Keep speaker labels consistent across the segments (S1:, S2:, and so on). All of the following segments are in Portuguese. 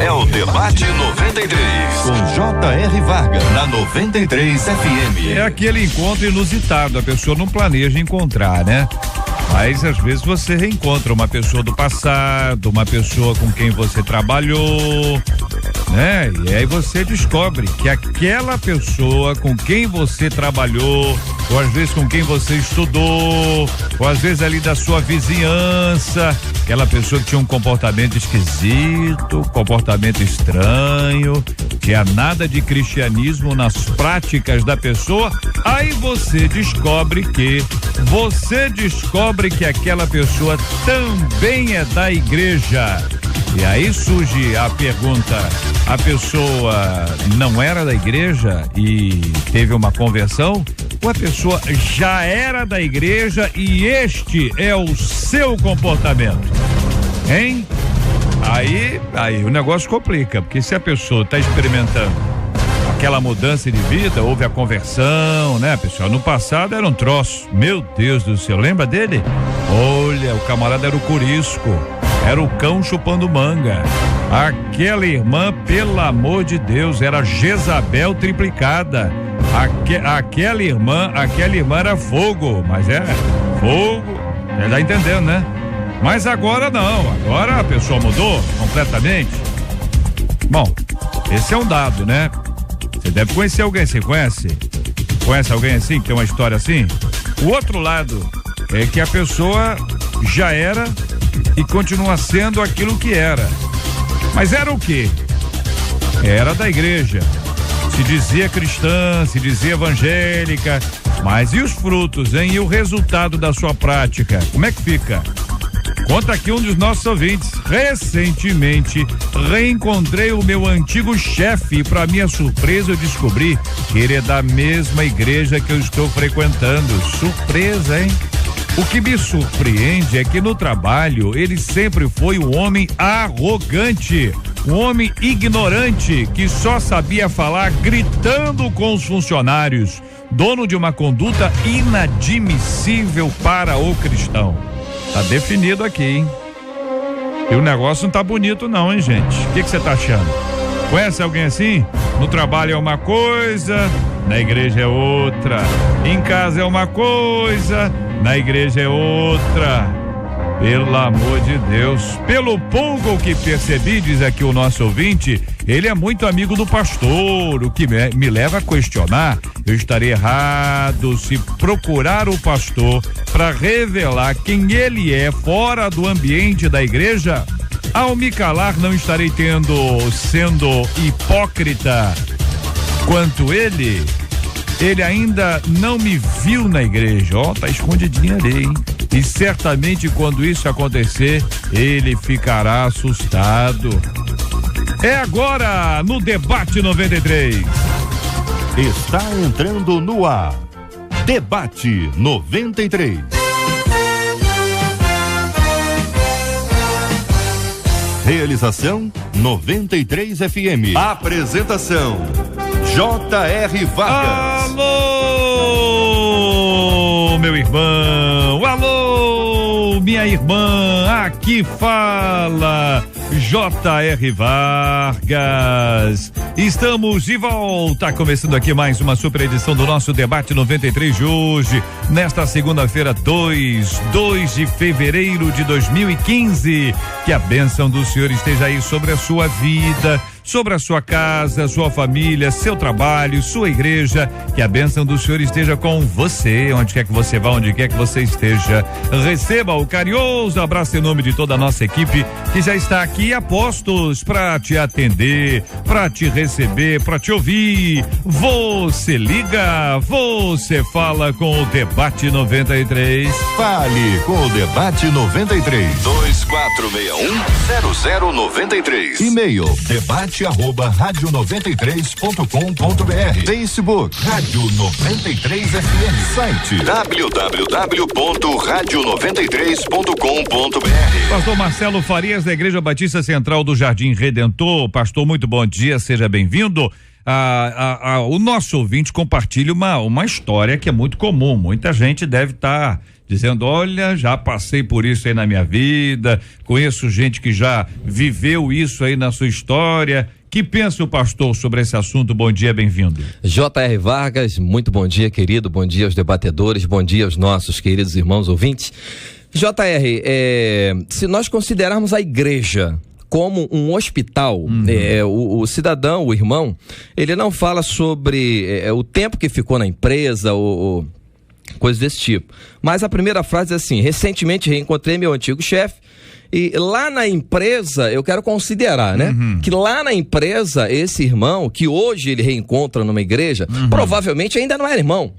S1: É o Debate 93, com J.R. Vargas, na 93 FM.
S2: É aquele encontro inusitado, a pessoa não planeja encontrar, né? Mas às vezes você reencontra uma pessoa do passado, uma pessoa com quem você trabalhou, né? E aí você descobre que aquela pessoa com quem você trabalhou, ou às vezes com quem você estudou, ou às vezes ali da sua vizinhança, aquela pessoa que tinha um comportamento esquisito, comportamento estranho, tinha nada de cristianismo nas práticas da pessoa, aí você descobre que aquela pessoa também é da igreja. E aí surge a pergunta: a pessoa não era da igreja e teve uma conversão? Ou a pessoa já era da igreja e este é o seu comportamento? Hein? Aí o negócio complica, porque se a pessoa está experimentando aquela mudança de vida, houve a conversão, né, pessoal? No passado era um troço, meu Deus do céu, lembra dele? Olha, o camarada era o corisco, era o cão chupando manga. Aquela irmã, pelo amor de Deus, era Jezabel triplicada. Aquela irmã era fogo, mas é fogo, você tá entendendo, né? Mas agora não, agora a pessoa mudou completamente. Bom, esse é um dado, né? Você deve conhecer alguém, você conhece? Conhece alguém assim, que tem uma história assim? O outro lado é que a pessoa já era e continua sendo aquilo que era. Mas era o quê? Era da igreja. Se dizia cristã, se dizia evangélica, mas e os frutos, hein? E o resultado da sua prática? Como é que fica? Conta aqui um dos nossos ouvintes. Recentemente, reencontrei o meu antigo chefe e, para minha surpresa, eu descobri que ele é da mesma igreja que eu estou frequentando. Surpresa, hein? O que me surpreende é que no trabalho ele sempre foi um homem arrogante, um homem ignorante que só sabia falar gritando com os funcionários, dono de uma conduta inadmissível para o cristão. Tá definido aqui, hein? E o negócio não tá bonito não, hein, gente? O que você tá achando? Conhece alguém assim? No trabalho é uma coisa, na igreja é outra. Em casa é uma coisa, na igreja é outra. Pelo amor de Deus. Pelo pouco que percebi, diz aqui o nosso ouvinte, ele é muito amigo do pastor, o que me leva a questionar: eu estarei errado se procurar o pastor para revelar quem ele é fora do ambiente da igreja? Ao me calar, não estarei sendo hipócrita quanto ele? Ele ainda não me viu na igreja, tá escondidinho ali, hein? E certamente quando isso acontecer, ele ficará assustado. É agora no Debate 93.
S1: Está entrando no ar. Debate 93. Realização 93 FM. Apresentação J.R. Vargas.
S2: Alô, meu irmão. Alô, minha irmã. Aqui fala J.R. Vargas. Estamos de volta, começando aqui mais uma super edição do nosso Debate 93 de hoje, nesta segunda-feira, 2 de fevereiro de 2015. Que a bênção do Senhor esteja aí sobre a sua vida, sobre a sua casa, sua família, seu trabalho, sua igreja. Que a bênção do Senhor esteja com você, onde quer que você vá, onde quer que você esteja. Receba o carinhoso abraço em nome de toda a nossa equipe que já está aqui a postos para te atender, para te receber, para te ouvir. Você liga, você fala com o Debate 93.
S1: Fale com o Debate 93. 2461-0093. E-mail debate@radio93.com.br. Facebook Rádio 93 FM. Site www.radio93.com.br.
S2: Pastor Marcelo Farias, da Igreja Batista Central do Jardim Redentor. Pastor, muito bom dia, seja bem-vindo. O nosso ouvinte compartilha uma história que é muito comum. Muita gente deve estar dizendo, olha, já passei por isso aí na minha vida, conheço gente que já viveu isso aí na sua história. Que pensa o pastor sobre esse assunto? Bom dia, bem-vindo.
S3: J.R. Vargas, muito bom dia, querido, bom dia aos debatedores, bom dia aos nossos queridos irmãos ouvintes. J.R., se nós considerarmos a igreja como um hospital, o cidadão, o irmão, ele não fala sobre o tempo que ficou na empresa ou coisas desse tipo. Mas a primeira frase é assim: recentemente reencontrei meu antigo chefe e lá na empresa, eu quero considerar, né? Que lá na empresa, esse irmão, que hoje ele reencontra numa igreja, provavelmente ainda não era irmão,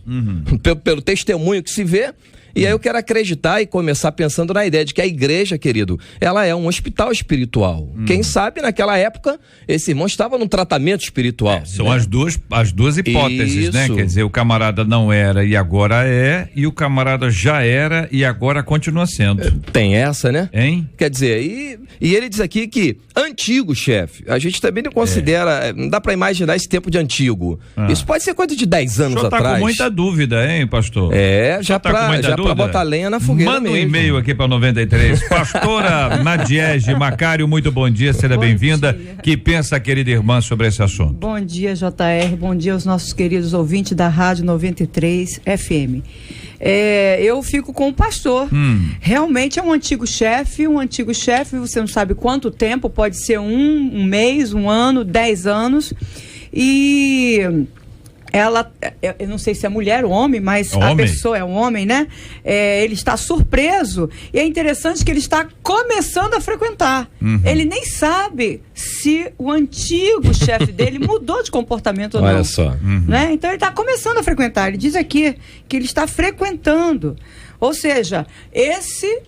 S3: pelo testemunho que se vê. E aí eu quero acreditar e começar pensando na ideia de que a igreja, querido, ela é um hospital espiritual. Quem sabe naquela época esse irmão estava num tratamento espiritual.
S2: São as duas hipóteses,
S3: Isso.
S2: né? Quer dizer, o camarada não era e agora é, e o camarada já era e agora continua sendo.
S3: Tem essa, né?
S2: Hein?
S3: Quer dizer, e ele diz aqui que antigo chefe, a gente também não considera, não dá pra imaginar esse tempo de antigo. Isso pode ser coisa de 10 anos
S2: O senhor
S3: atrás.
S2: tá com muita dúvida, hein, pastor?
S3: Já pra botar lenha na fogueira.
S2: Manda um
S3: mesmo.
S2: e-mail aqui para 93. Pastora Nadiege Macário, muito bom dia, seja bem-vinda. Que pensa a querida irmã sobre esse assunto?
S4: Bom dia, JR, bom dia aos nossos queridos ouvintes da Rádio 93 FM. Eu fico com o pastor. Realmente é um antigo chefe, você não sabe quanto tempo, pode ser um mês, um ano, 10 anos. Ela, eu não sei se é mulher ou homem, mas a pessoa é um homem, né? Ele está surpreso e é interessante que ele está começando a frequentar. Ele nem sabe se o antigo chefe dele mudou de comportamento ou não.
S3: Olha só.
S4: Né? Então ele está começando a frequentar. Ele diz aqui que ele está frequentando. Ou seja, esse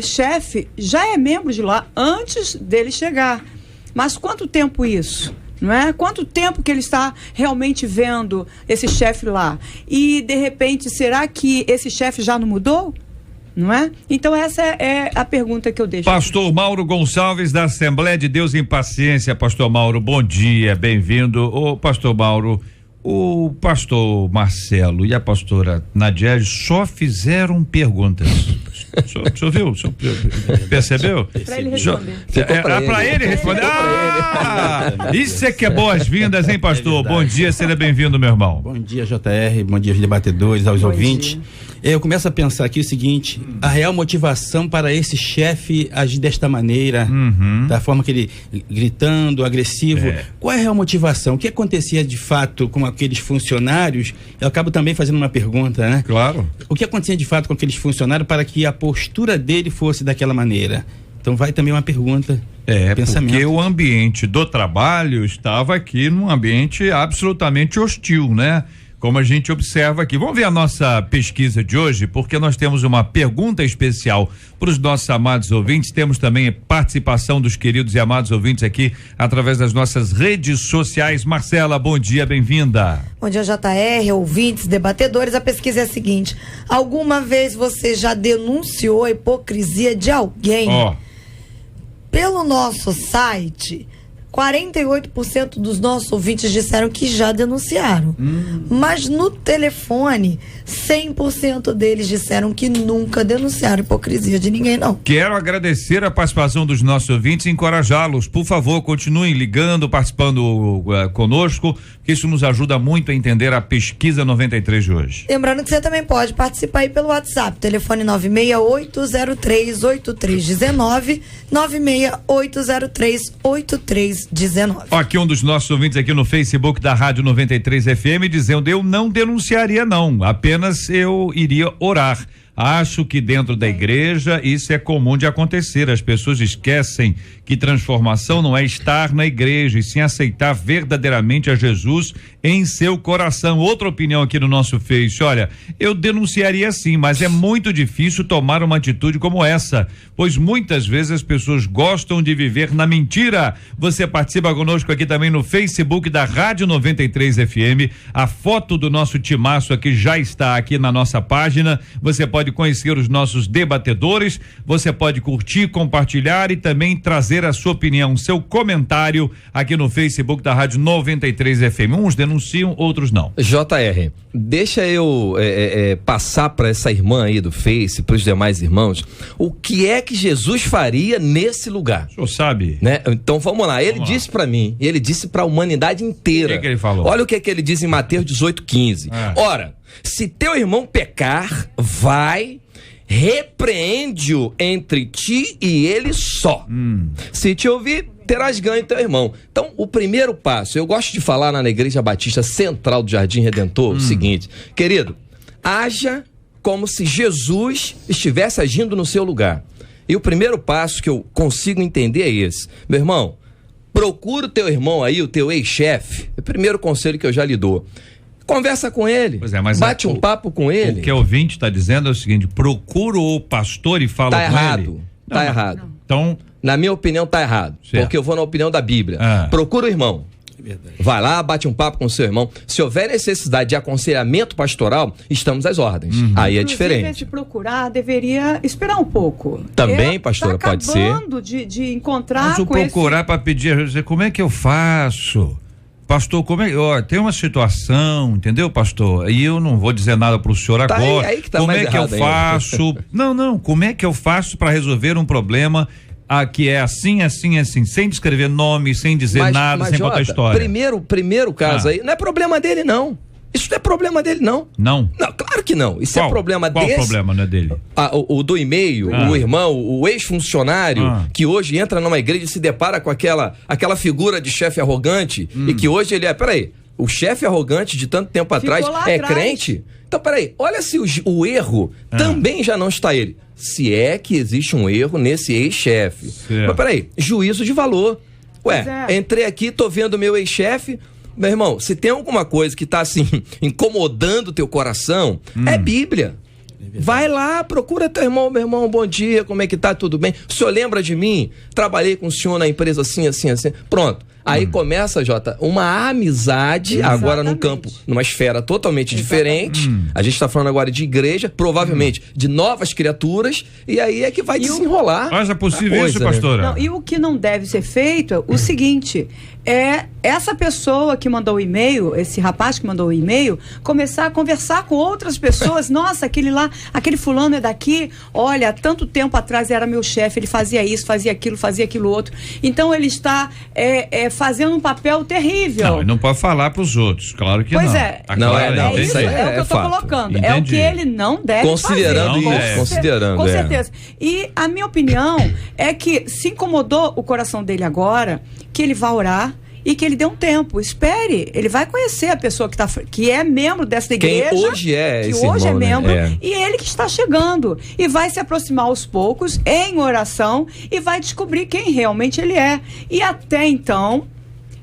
S4: chefe já é membro de lá antes dele chegar. Mas quanto tempo isso? Não é? Quanto tempo que ele está realmente vendo esse chefe lá? E, de repente, será que esse chefe já não mudou? Não é? Então, essa é a pergunta que eu deixo.
S2: Pastor Mauro Gonçalves, da Assembleia de Deus em Paciência. Pastor Mauro, bom dia, bem-vindo. Ô, pastor Mauro, o pastor Marcelo e a pastora Nadiege só fizeram perguntas. O senhor viu? O senhor percebeu?
S4: Para ele responder.
S2: Para ele responder. Isso é que é boas-vindas, hein, pastor? Bom dia, seja bem-vindo, meu irmão.
S5: Bom dia, JR, bom dia aos debatedores, aos ouvintes. Eu começo a pensar aqui o seguinte: a real motivação para esse chefe agir desta maneira, da forma que ele gritando, agressivo, qual é a real motivação? O que acontecia de fato com aqueles funcionários? Eu acabo também fazendo uma pergunta, né?
S2: Claro.
S5: O que acontecia de fato com aqueles funcionários para que a postura dele fosse daquela maneira? Então vai também uma pergunta. Pensamento.
S2: Porque o ambiente do trabalho estava aqui num ambiente absolutamente hostil, né? Como a gente observa aqui. Vamos ver a nossa pesquisa de hoje, porque nós temos uma pergunta especial para os nossos amados ouvintes. Temos também participação dos queridos e amados ouvintes aqui através das nossas redes sociais. Marcela, bom dia, bem-vinda.
S6: Bom dia, JR, ouvintes, debatedores. A pesquisa é a seguinte: alguma vez você já denunciou a hipocrisia de alguém? Pelo nosso site, 48% dos nossos ouvintes disseram que já denunciaram. Mas no telefone, 100% deles disseram que nunca denunciaram hipocrisia de ninguém, não.
S2: Quero agradecer a participação dos nossos ouvintes e encorajá-los. Por favor, continuem ligando, participando conosco, que isso nos ajuda muito a entender a pesquisa 93 de hoje.
S6: Lembrando que você também pode participar aí pelo WhatsApp, telefone 968038319, 968038319.
S2: Aqui um dos nossos ouvintes aqui no Facebook da Rádio 93 FM dizendo: eu não denunciaria não, apenas eu iria orar. Acho que dentro da igreja isso é comum de acontecer. As pessoas esquecem que transformação não é estar na igreja, e sim aceitar verdadeiramente a Jesus em seu coração. Outra opinião aqui no nosso Face: olha, eu denunciaria sim, mas é muito difícil tomar uma atitude como essa, pois muitas vezes as pessoas gostam de viver na mentira. Você participa conosco aqui também no Facebook da Rádio 93 FM. A foto do nosso timaço aqui já está aqui na nossa página. Você pode conhecer os nossos debatedores, você pode curtir, compartilhar e também trazer trazer a sua opinião, seu comentário aqui no Facebook da Rádio 93 FM. Uns denunciam, outros não.
S3: JR, deixa eu passar para essa irmã aí do Face, para os demais irmãos, o que é que Jesus faria nesse lugar.
S2: O senhor sabe?
S3: Né? Então vamos lá. Ele disse para mim, ele disse para a humanidade inteira.
S2: O que ele falou?
S3: Olha o que ele diz em Mateus 18:15. Ora, se teu irmão pecar, vai, repreende-o entre ti e ele só. Se te ouvir, terás ganho teu irmão. Então, o primeiro passo, eu gosto de falar na Igreja Batista Central do Jardim Redentor o seguinte: querido, haja como se Jesus estivesse agindo no seu lugar. E o primeiro passo que eu consigo entender é esse. Meu irmão, procura o teu irmão aí, o teu ex-chefe. É o primeiro conselho que eu já lhe dou. Conversa com ele,
S2: mas
S3: bate um papo com ele.
S2: O que o ouvinte está dizendo é o seguinte: procura o pastor e fala com ele.
S3: Tá errado.
S2: Então,
S3: na minha opinião, tá errado.
S2: Certo.
S3: Porque eu vou na opinião da Bíblia. Procura o irmão. Vai lá, bate um papo com o seu irmão. Se houver necessidade de aconselhamento pastoral, estamos às ordens. Aí é diferente.
S4: Se procurar, deveria esperar um pouco.
S3: Também, pastora,
S4: tá
S3: pode ser.
S4: Acabando de encontrar
S2: mas o procurar para pedir, como é que eu faço? Pastor, tem uma situação, entendeu, pastor? E eu não vou dizer nada pro senhor agora.
S3: Aí que tá
S2: como
S3: mais
S2: é que eu faço? Não, como é que eu faço para resolver um problema que é assim, sem descrever nome, sem dizer nada, sem contar história?
S3: Primeiro caso aí, não é problema dele, não. Isso não é problema dele, não.
S2: Não?
S3: Não, claro que não. Isso é problema dele.
S2: Qual o problema, não é dele?
S3: O do e-mail, o irmão, o ex-funcionário que hoje entra numa igreja e se depara com aquela figura de chefe arrogante e que hoje ele peraí, o chefe arrogante de tanto tempo atrás é crente? Então, peraí, olha se o erro também já não está ele. Se é que existe um erro nesse ex-chefe. Mas peraí, juízo de valor. Entrei aqui, tô vendo meu ex-chefe. Meu irmão, se tem alguma coisa que tá assim, incomodando o teu coração, é Bíblia. Vai lá, procura teu irmão, meu irmão, bom dia, como é que tá, tudo bem? O senhor lembra de mim? Trabalhei com o senhor na empresa assim. Pronto. Aí começa, Jota, uma amizade, agora num campo, numa esfera totalmente diferente. A gente tá falando agora de igreja, provavelmente de novas criaturas, e aí é que vai desenrolar.
S2: Mas é possível isso, pastora?
S4: Não, e o que não deve ser feito é o seguinte: essa pessoa que mandou o e-mail, esse rapaz que mandou o e-mail, começar a conversar com outras pessoas. Nossa, aquele fulano é daqui, olha, há tanto tempo atrás era meu chefe, ele fazia isso, fazia aquilo outro. Então ele está fazendo um papel terrível.
S2: Não pode falar para os outros, claro que
S4: pois
S2: não.
S4: É
S3: isso aí
S4: é o que eu estou colocando.
S3: Entendi.
S4: É o que ele não deve
S3: considerando
S4: fazer.
S3: Isso, considerando.
S4: Com certeza. E a minha opinião é que se incomodou o coração dele agora, que ele vai orar e que ele dê um tempo. Espere, ele vai conhecer a pessoa que é membro dessa igreja.
S3: Quem hoje é
S4: que
S3: esse
S4: hoje
S3: irmão,
S4: é membro,
S3: né?
S4: e ele que está chegando. E vai se aproximar aos poucos, em oração, e vai descobrir quem realmente ele é. E até então,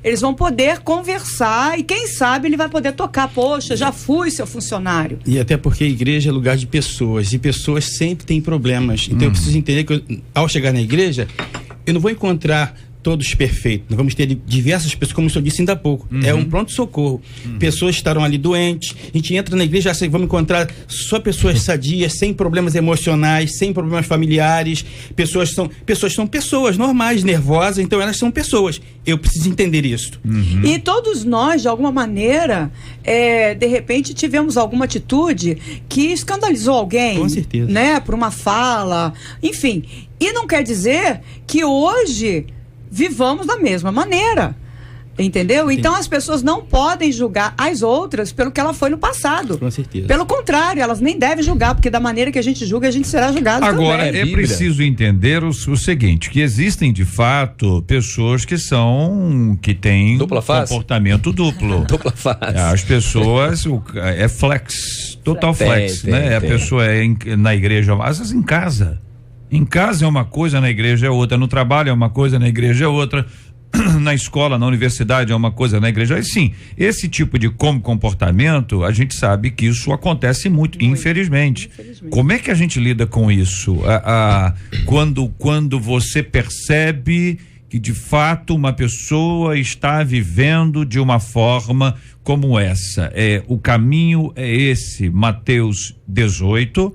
S4: eles vão poder conversar e quem sabe ele vai poder tocar, poxa, já fui seu funcionário.
S5: E até porque a igreja é lugar de pessoas, e pessoas sempre têm problemas. Então eu preciso entender que ao chegar na igreja, eu não vou encontrar todos perfeitos. Nós vamos ter diversas pessoas, como o senhor disse ainda há pouco. É um pronto-socorro. Pessoas estarão ali doentes. A gente entra na igreja, vamos encontrar só pessoas sadias, sem problemas emocionais, sem problemas familiares. Pessoas são pessoas normais, nervosas, então elas são pessoas. Eu preciso entender isso.
S4: E todos nós, de alguma maneira, de repente tivemos alguma atitude que escandalizou alguém.
S5: Com certeza.
S4: Né? Por uma fala, enfim. E não quer dizer que hoje vivamos da mesma maneira, entendeu? Sim. Então as pessoas não podem julgar as outras pelo que ela foi no passado.
S5: Com certeza.
S4: Pelo contrário, elas nem devem julgar, porque da maneira que a gente julga, a gente será julgado
S2: agora,
S4: também.
S2: É preciso entender o seguinte, que existem de fato pessoas que têm comportamento duplo.
S3: Dupla face.
S2: As pessoas, é flex, total flex, né? A pessoa na igreja, às vezes em casa. Em casa é uma coisa, na igreja é outra. No trabalho é uma coisa, na igreja é outra. Na escola, na universidade é uma coisa, na igreja. E sim, esse tipo de comportamento, a gente sabe que isso acontece muito. Infelizmente. Como é que a gente lida com isso? Quando você percebe que de fato uma pessoa está vivendo de uma forma como essa. O caminho é esse, Mateus 18.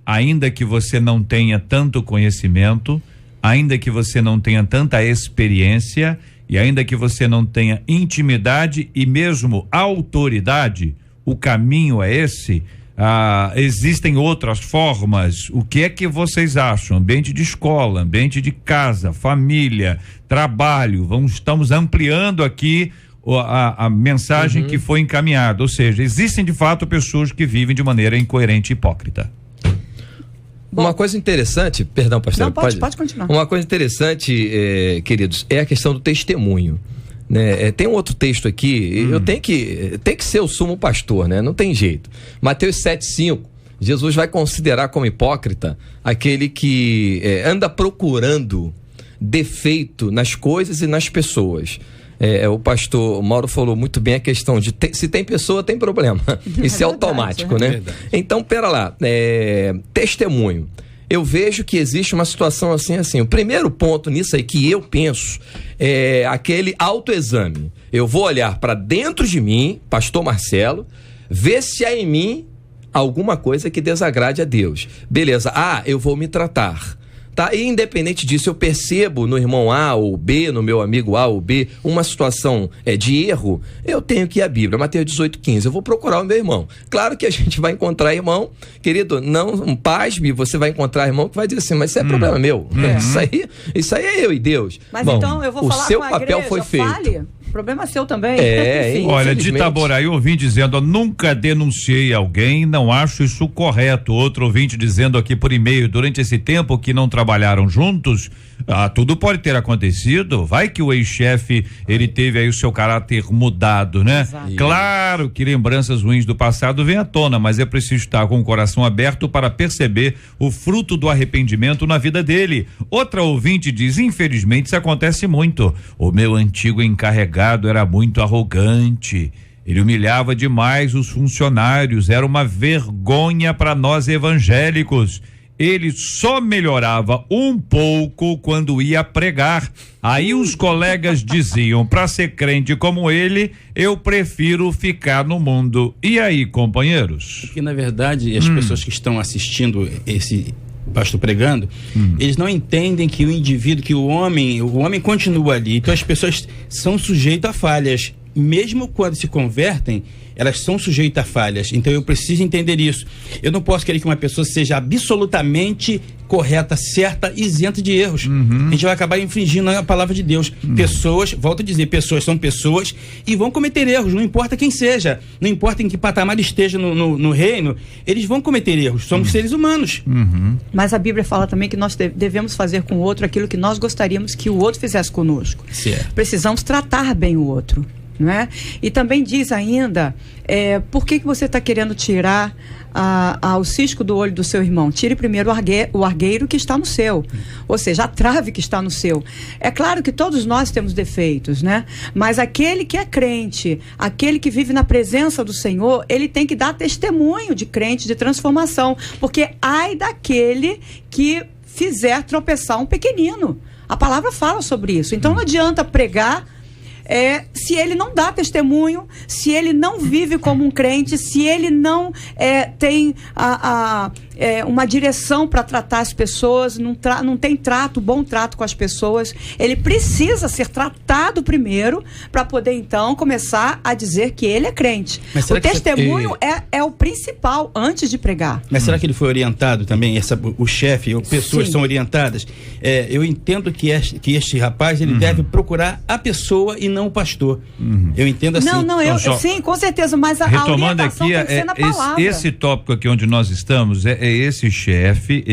S2: Ainda que você não tenha tanto conhecimento, ainda que você não tenha tanta experiência e ainda que você não tenha intimidade e mesmo autoridade, o caminho é esse. Existem outras formas. O que é que vocês acham? Ambiente de escola, ambiente de casa, família, trabalho. Estamos ampliando aqui a mensagem que foi encaminhada. Ou seja, existem de fato pessoas que vivem de maneira incoerente e hipócrita.
S3: Bom, uma coisa interessante, perdão, pastor.
S4: Não, pode continuar.
S3: Uma coisa interessante, queridos, é a questão do testemunho. Né? Tem um outro texto aqui, eu tenho que ser o sumo pastor, né? Não tem jeito. Mateus 7,5, Jesus vai considerar como hipócrita aquele que anda procurando defeito nas coisas e nas pessoas. O pastor Mauro falou muito bem a questão de se tem pessoa, tem problema. Isso é automático, né? Então, pera lá, testemunho. Eu vejo que existe uma situação assim. O primeiro ponto nisso aí que eu penso é aquele autoexame. Eu vou olhar para dentro de mim, pastor Marcelo, ver se há em mim alguma coisa que desagrade a Deus. Beleza, eu vou me tratar. Tá? E independente disso, eu percebo no irmão A ou B, no meu amigo A ou B, uma situação de erro, eu tenho que ir à Bíblia, Mateus 18,15, eu vou procurar o meu irmão. Claro que a gente vai encontrar irmão, querido, não pasme, você vai encontrar irmão que vai dizer assim, mas isso é problema meu, isso aí é eu e Deus.
S4: Mas bom, então eu vou falar
S3: o seu
S4: com a
S3: papel
S4: igreja,
S3: foi feito.
S4: Fale. O problema é seu também.
S2: Olha, de Itaboraí, eu ouvi dizendo, nunca denunciei alguém, não acho isso correto. Outro ouvinte dizendo aqui por e-mail, durante esse tempo que não trabalharam juntos, tudo pode ter acontecido. Vai que o ex-chefe, ele teve aí o seu caráter mudado, né?
S4: Exato.
S2: Claro que lembranças ruins do passado vêm à tona, mas é preciso estar com o coração aberto para perceber o fruto do arrependimento na vida dele. Outra ouvinte diz, infelizmente isso acontece muito. O meu antigo encarregado era muito arrogante, ele humilhava demais os funcionários, era uma vergonha para nós evangélicos. Ele só melhorava um pouco quando ia pregar. Aí os colegas diziam, para ser crente como ele, eu prefiro ficar no mundo. E aí, companheiros?
S5: Porque na verdade as pessoas que estão assistindo esse pastor pregando, eles não entendem que o indivíduo, que o homem continua ali. Então as pessoas são sujeitas a falhas. Mesmo quando se convertem, elas são sujeitas a falhas. Então eu preciso entender isso. Eu não posso querer que uma pessoa seja absolutamente correta, certa, isenta de erros. A gente vai acabar infringindo a palavra de Deus. Pessoas, volto a dizer, pessoas são pessoas e vão cometer erros, não importa quem seja, não importa em que patamar esteja no reino, eles vão cometer erros, somos seres humanos.
S4: Mas a Bíblia fala também que nós devemos fazer com o outro aquilo que nós gostaríamos que o outro fizesse conosco.
S5: Certo.
S4: Precisamos tratar bem o outro. Não é? E também diz ainda, por que você está querendo tirar o cisco do olho do seu irmão? Tire primeiro o argueiro que está no seu, ou seja, a trave que está no seu. É claro que todos nós temos defeitos, né? Mas aquele que é crente, aquele que vive na presença do Senhor, ele tem que dar testemunho de crente, de transformação, porque ai daquele que fizer tropeçar um pequenino. A palavra fala sobre isso. Então não adianta pregar se ele não dá testemunho, se ele não vive como um crente, se ele não tem uma direção para tratar as pessoas, não tem bom trato com as pessoas. Ele precisa ser tratado primeiro para poder então começar a dizer que ele é crente. O testemunho é o principal antes de pregar.
S5: Mas será que ele foi orientado também? O chefe, pessoas são orientadas? Eu entendo que este rapaz ele deve procurar a pessoa e não o pastor. Eu entendo assim.
S4: Sim, com certeza, mas a
S2: retomando
S4: orientação
S2: aqui,
S4: tem que ser na palavra.
S2: esse tópico aqui onde nós estamos é esse chefe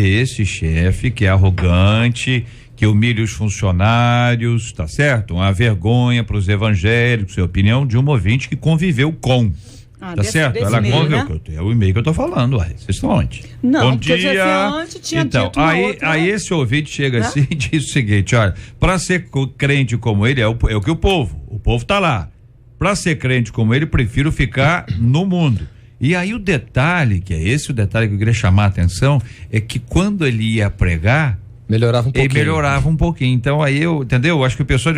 S2: que é arrogante, que humilha os funcionários, tá certo? Uma vergonha para os evangélicos, é a opinião de um ouvinte que conviveu com. Tá certo? Ela conviveu, né? É o e-mail que eu tô falando, vocês estão onde?
S4: Não,
S2: bom
S4: porque
S2: dia.
S4: Antes tinha
S2: então,
S4: dito uma outra,
S2: aí esse ouvinte chega assim e diz o seguinte, olha, para ser crente como ele, é o que o povo tá lá. Para ser crente como ele, prefiro ficar no mundo. E aí o detalhe, que é esse o detalhe que eu queria chamar a atenção, é que quando ele ia pregar,
S3: melhorava um pouquinho.
S2: Então aí entendeu? Acho que o pessoal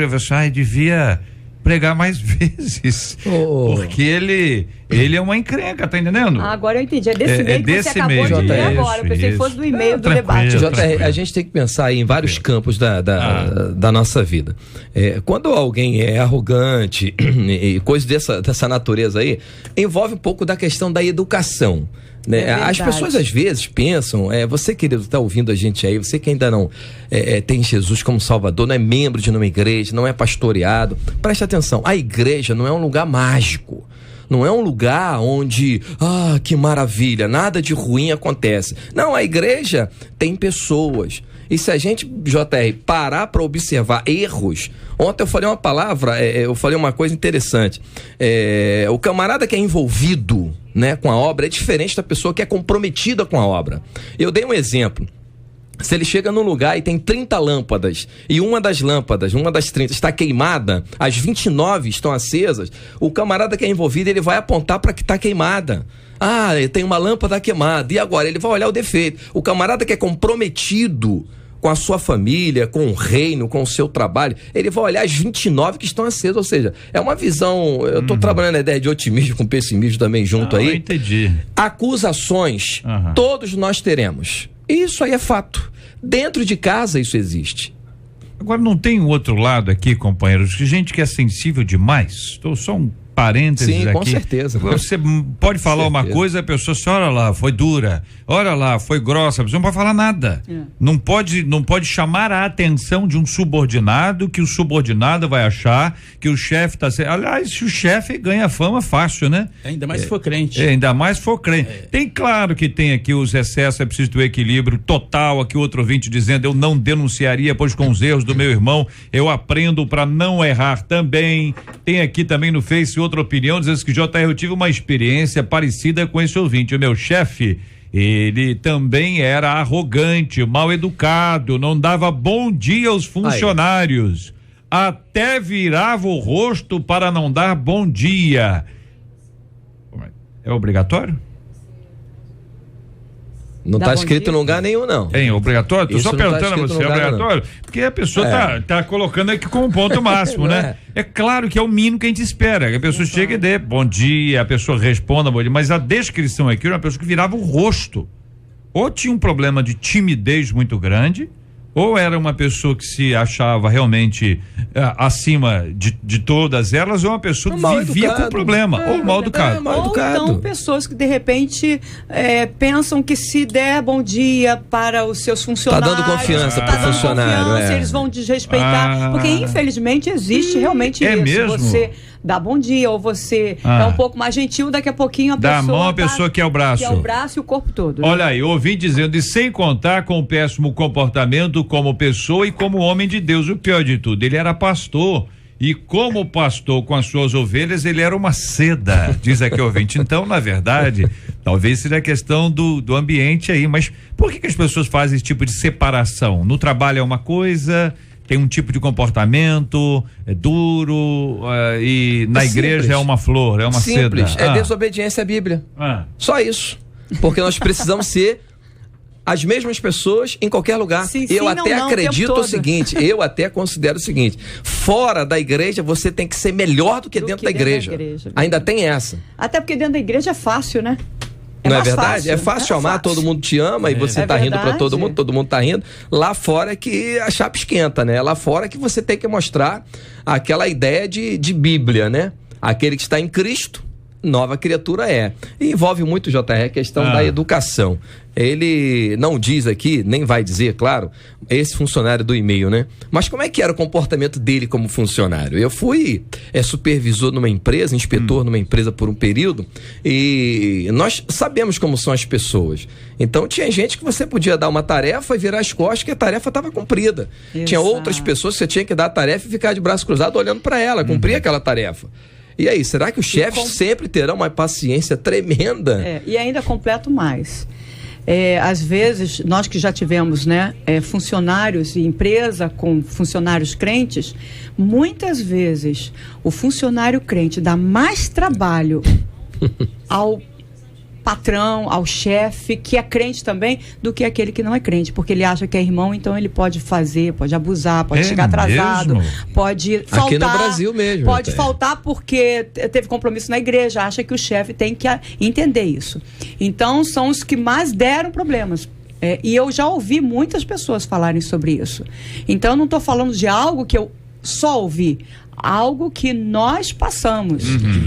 S2: devia pregar mais vezes, porque ele é uma encrenca, tá entendendo?
S4: Agora eu entendi, é desse meio que você acabou de ler agora, eu pensei que fosse do e-mail do debate.
S3: A gente tem que pensar aí em vários campos da nossa vida. Quando alguém é arrogante e coisa dessa natureza aí, envolve um pouco da questão da educação. Né? As pessoas às vezes pensam, você querido está ouvindo a gente aí, você que ainda não tem Jesus como Salvador, não é membro de uma igreja, não é pastoreado, preste atenção, a igreja não é um lugar mágico, não é um lugar onde, que maravilha, nada de ruim acontece. Não, a igreja tem pessoas. E se a gente, JR, parar para observar erros... Ontem eu falei uma palavra, eu falei uma coisa interessante. O camarada que é envolvido, né, com a obra é diferente da pessoa que é comprometida com a obra. Eu dei um exemplo. Se ele chega num lugar e tem 30 lâmpadas e uma das 30 está queimada, as 29 estão acesas, o camarada que é envolvido, ele vai apontar para que está queimada. Tem uma lâmpada queimada. E agora? Ele vai olhar o defeito. O camarada que é comprometido com a sua família, com o reino, com o seu trabalho, ele vai olhar as 29 que estão acesas, ou seja, é uma visão, eu estou trabalhando a ideia de otimismo com pessimismo também junto aí.
S2: Eu entendi.
S3: Acusações, todos nós teremos. Isso aí é fato. Dentro de casa isso existe.
S2: Agora não tem um outro lado aqui, companheiros, que gente que é sensível demais. Estou só um parênteses aqui. Sim,
S3: com certeza.
S2: Você pode falar uma coisa, a pessoa assim, olha lá, foi dura, olha lá, foi grossa, a pessoa não pode falar nada. Não pode chamar a atenção de um subordinado, que o subordinado vai achar que o chefe está sendo... Aliás, se o chefe ganha fama fácil, né?
S5: Ainda mais se for crente.
S2: Ainda mais se for crente. Tem, claro que tem aqui os excessos, é preciso do equilíbrio total. Aqui outro ouvinte dizendo, eu não denunciaria, pois com os erros do meu irmão, eu aprendo para não errar também. Tem aqui também no Face outra opinião, dizendo que eu tive uma experiência parecida com esse ouvinte. O meu chefe, ele também era arrogante, mal educado, não dava bom dia aos funcionários, até virava o rosto para não dar bom dia. É obrigatório?
S3: Não está escrito em lugar nenhum, não.
S2: É obrigatório? Tô só perguntando a você, é obrigatório? Porque a pessoa tá colocando aqui como ponto máximo, né? É claro que é o mínimo que a gente espera, que a pessoa chegue e dê bom dia, a pessoa responda bom dia, mas a descrição aqui era uma pessoa que virava o rosto. Ou tinha um problema de timidez muito grande, ou era uma pessoa que se achava realmente acima de todas elas, ou uma pessoa que vivia com problema, ou mal educado.
S4: Ou então pessoas que de repente pensam que se der bom dia para os seus funcionários,
S3: tá dando confiança para o funcionário,
S4: eles vão desrespeitar, porque infelizmente existe realmente isso.
S2: Mesmo?
S4: Você dá bom dia, ou você é um pouco mais gentil, daqui a pouquinho
S2: dá a mão à pessoa que é o braço.
S4: Que é o braço e o corpo todo.
S2: Olha aí, eu ouvi dizendo, e sem contar com o péssimo comportamento como pessoa e como homem de Deus. O pior de tudo, ele era pastor, e como pastor com as suas ovelhas, ele era uma seda, diz aqui o ouvinte. Então, na verdade, talvez seja a questão do ambiente aí, mas por que as pessoas fazem esse tipo de separação? No trabalho é uma coisa, tem um tipo de comportamento, é duro, e na igreja é uma flor, é uma
S3: simples,
S2: seda.
S3: É desobediência à Bíblia. Só isso. Porque nós precisamos ser as mesmas pessoas em qualquer lugar. Eu até acredito o seguinte, eu até considero o seguinte, fora da igreja você tem que ser melhor do que dentro da igreja. Ainda tem essa.
S4: Até porque dentro da igreja é fácil, né?
S3: Não é verdade? É fácil amar, todo mundo te ama e você tá rindo pra todo mundo tá rindo. Lá fora é que a chapa esquenta, né? Lá fora é que você tem que mostrar aquela ideia de Bíblia, né? Aquele que está em Cristo, nova criatura é. E envolve muito, JR, a questão da educação. Ele não diz aqui, nem vai dizer, claro, esse funcionário do e-mail, né? Mas como é que era o comportamento dele como funcionário? Eu fui supervisor numa empresa, inspetor numa empresa por um período, e nós sabemos como são as pessoas. Então tinha gente que você podia dar uma tarefa e virar as costas que a tarefa estava cumprida. Exato. Tinha outras pessoas que você tinha que dar a tarefa e ficar de braço cruzado olhando para ela, cumprir aquela tarefa. E aí, será que os chefes sempre terão uma paciência tremenda?
S4: E ainda completo mais. Às vezes, nós que já tivemos, né, funcionários e empresa com funcionários crentes, muitas vezes o funcionário crente dá mais trabalho ao patrão, ao chefe, que é crente também, do que aquele que não é crente, porque ele acha que é irmão, então ele pode fazer, pode abusar, pode chegar atrasado, pode faltar.
S3: Aqui no Brasil mesmo.
S4: Pode faltar porque teve compromisso na igreja, acha que o chefe tem que entender isso. Então, são os que mais deram problemas. E eu já ouvi muitas pessoas falarem sobre isso. Então, eu não estou falando de algo que eu só ouvi, algo que nós passamos.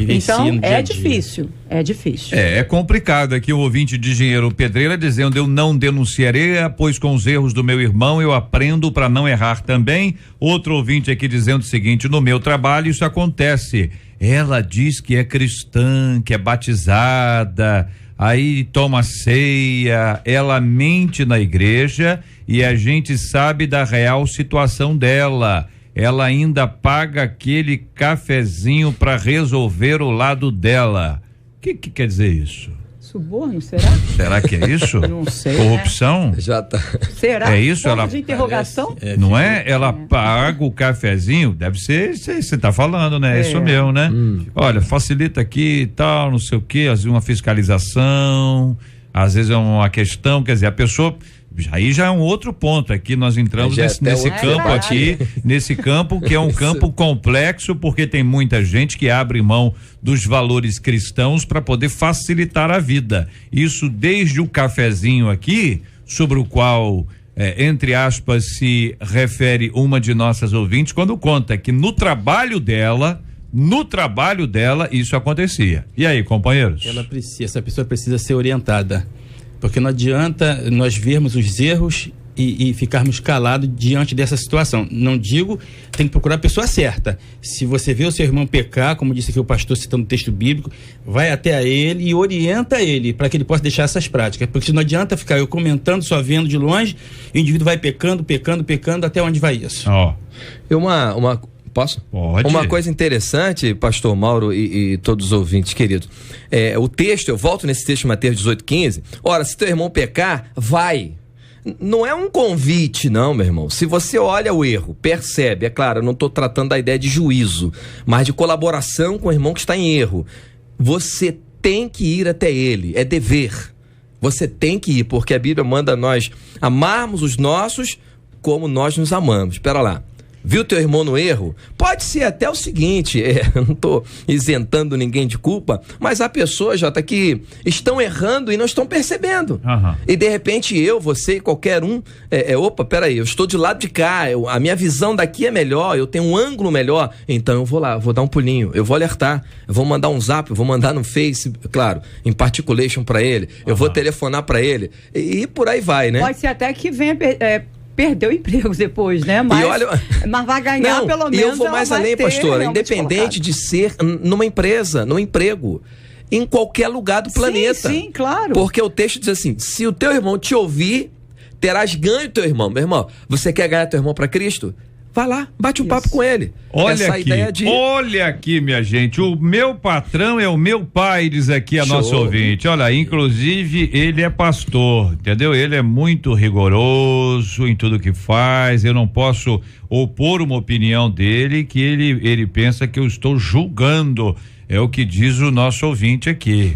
S4: Então, é difícil. É difícil.
S2: É complicado. Aqui o ouvinte de Engenheiro Pedreira dizendo: eu não denunciarei, pois com os erros do meu irmão eu aprendo para não errar também. Outro ouvinte aqui dizendo o seguinte: no meu trabalho isso acontece. Ela diz que é cristã, que é batizada, aí toma ceia, ela mente na igreja e a gente sabe da real situação dela. Ela ainda paga aquele cafezinho para resolver o lado dela. O que quer dizer isso?
S4: Suborno, será?
S2: Será que é isso?
S4: Não sei.
S2: Corrupção?
S3: Já tá.
S4: Será?
S2: É isso? Ela
S4: de interrogação?
S2: Não é? Ela paga o cafezinho? Deve ser isso aí que você tá falando, né? Isso mesmo, né? Olha, facilita aqui e tal, não sei o quê, às vezes uma fiscalização, às vezes é uma questão, quer dizer, a pessoa... Aí já é um outro ponto. Aqui nós entramos nesse campo aqui, nesse campo que é um campo complexo, porque tem muita gente que abre mão dos valores cristãos para poder facilitar a vida. Isso desde o cafezinho aqui, sobre o qual, entre aspas, se refere uma de nossas ouvintes, quando conta que no trabalho dela isso acontecia. E aí, companheiros?
S5: Essa pessoa precisa ser orientada. Porque não adianta nós vermos os erros e ficarmos calados diante dessa situação. Não digo, tem que procurar a pessoa certa. Se você vê o seu irmão pecar, como disse aqui o pastor citando o texto bíblico, vai até a ele e orienta ele para que ele possa deixar essas práticas. Porque não adianta ficar eu comentando, só vendo de longe, e o indivíduo vai pecando, até onde vai isso?
S3: Posso?
S2: Pode.
S3: Uma coisa interessante, pastor Mauro e todos os ouvintes queridos, o texto, eu volto nesse texto de Mateus 18:15, ora, se teu irmão pecar, vai. Não é um convite, não, meu irmão. Se você olha o erro, percebe, é claro, eu não estou tratando da ideia de juízo, mas de colaboração com o irmão que está em erro. Você tem que ir até ele, é dever. Você tem que ir, porque a Bíblia manda nós amarmos os nossos como nós nos amamos. Espera lá. Viu teu irmão no erro? Pode ser até o seguinte, eu não estou isentando ninguém de culpa, mas há pessoas, Jota, que estão errando e não estão percebendo. E de repente você e qualquer um, peraí, eu estou de lado de cá, a minha visão daqui é melhor, eu tenho um ângulo melhor, então eu vou lá, vou dar um pulinho, eu vou alertar, eu vou mandar um zap, eu vou mandar no Face, claro, em particulation para ele, eu vou telefonar para ele, e por aí vai, né?
S4: Pode ser até que venha... Perdeu o emprego depois, né? Mas vai ganhar pelo menos.
S3: E eu vou mais além, pastora, independente de ser numa empresa, num emprego, em qualquer lugar do planeta.
S4: Sim, claro.
S3: Porque o texto diz assim: se o teu irmão te ouvir, terás ganho teu irmão. Meu irmão, você quer ganhar teu irmão para Cristo? Vai lá, bate um papo com ele.
S2: Olha aqui, minha gente, o meu patrão é o meu pai, diz aqui a nossa ouvinte. Olha, inclusive ele é pastor, entendeu? Ele é muito rigoroso em tudo que faz, eu não posso opor uma opinião dele que ele pensa que eu estou julgando, é o que diz o nosso ouvinte aqui.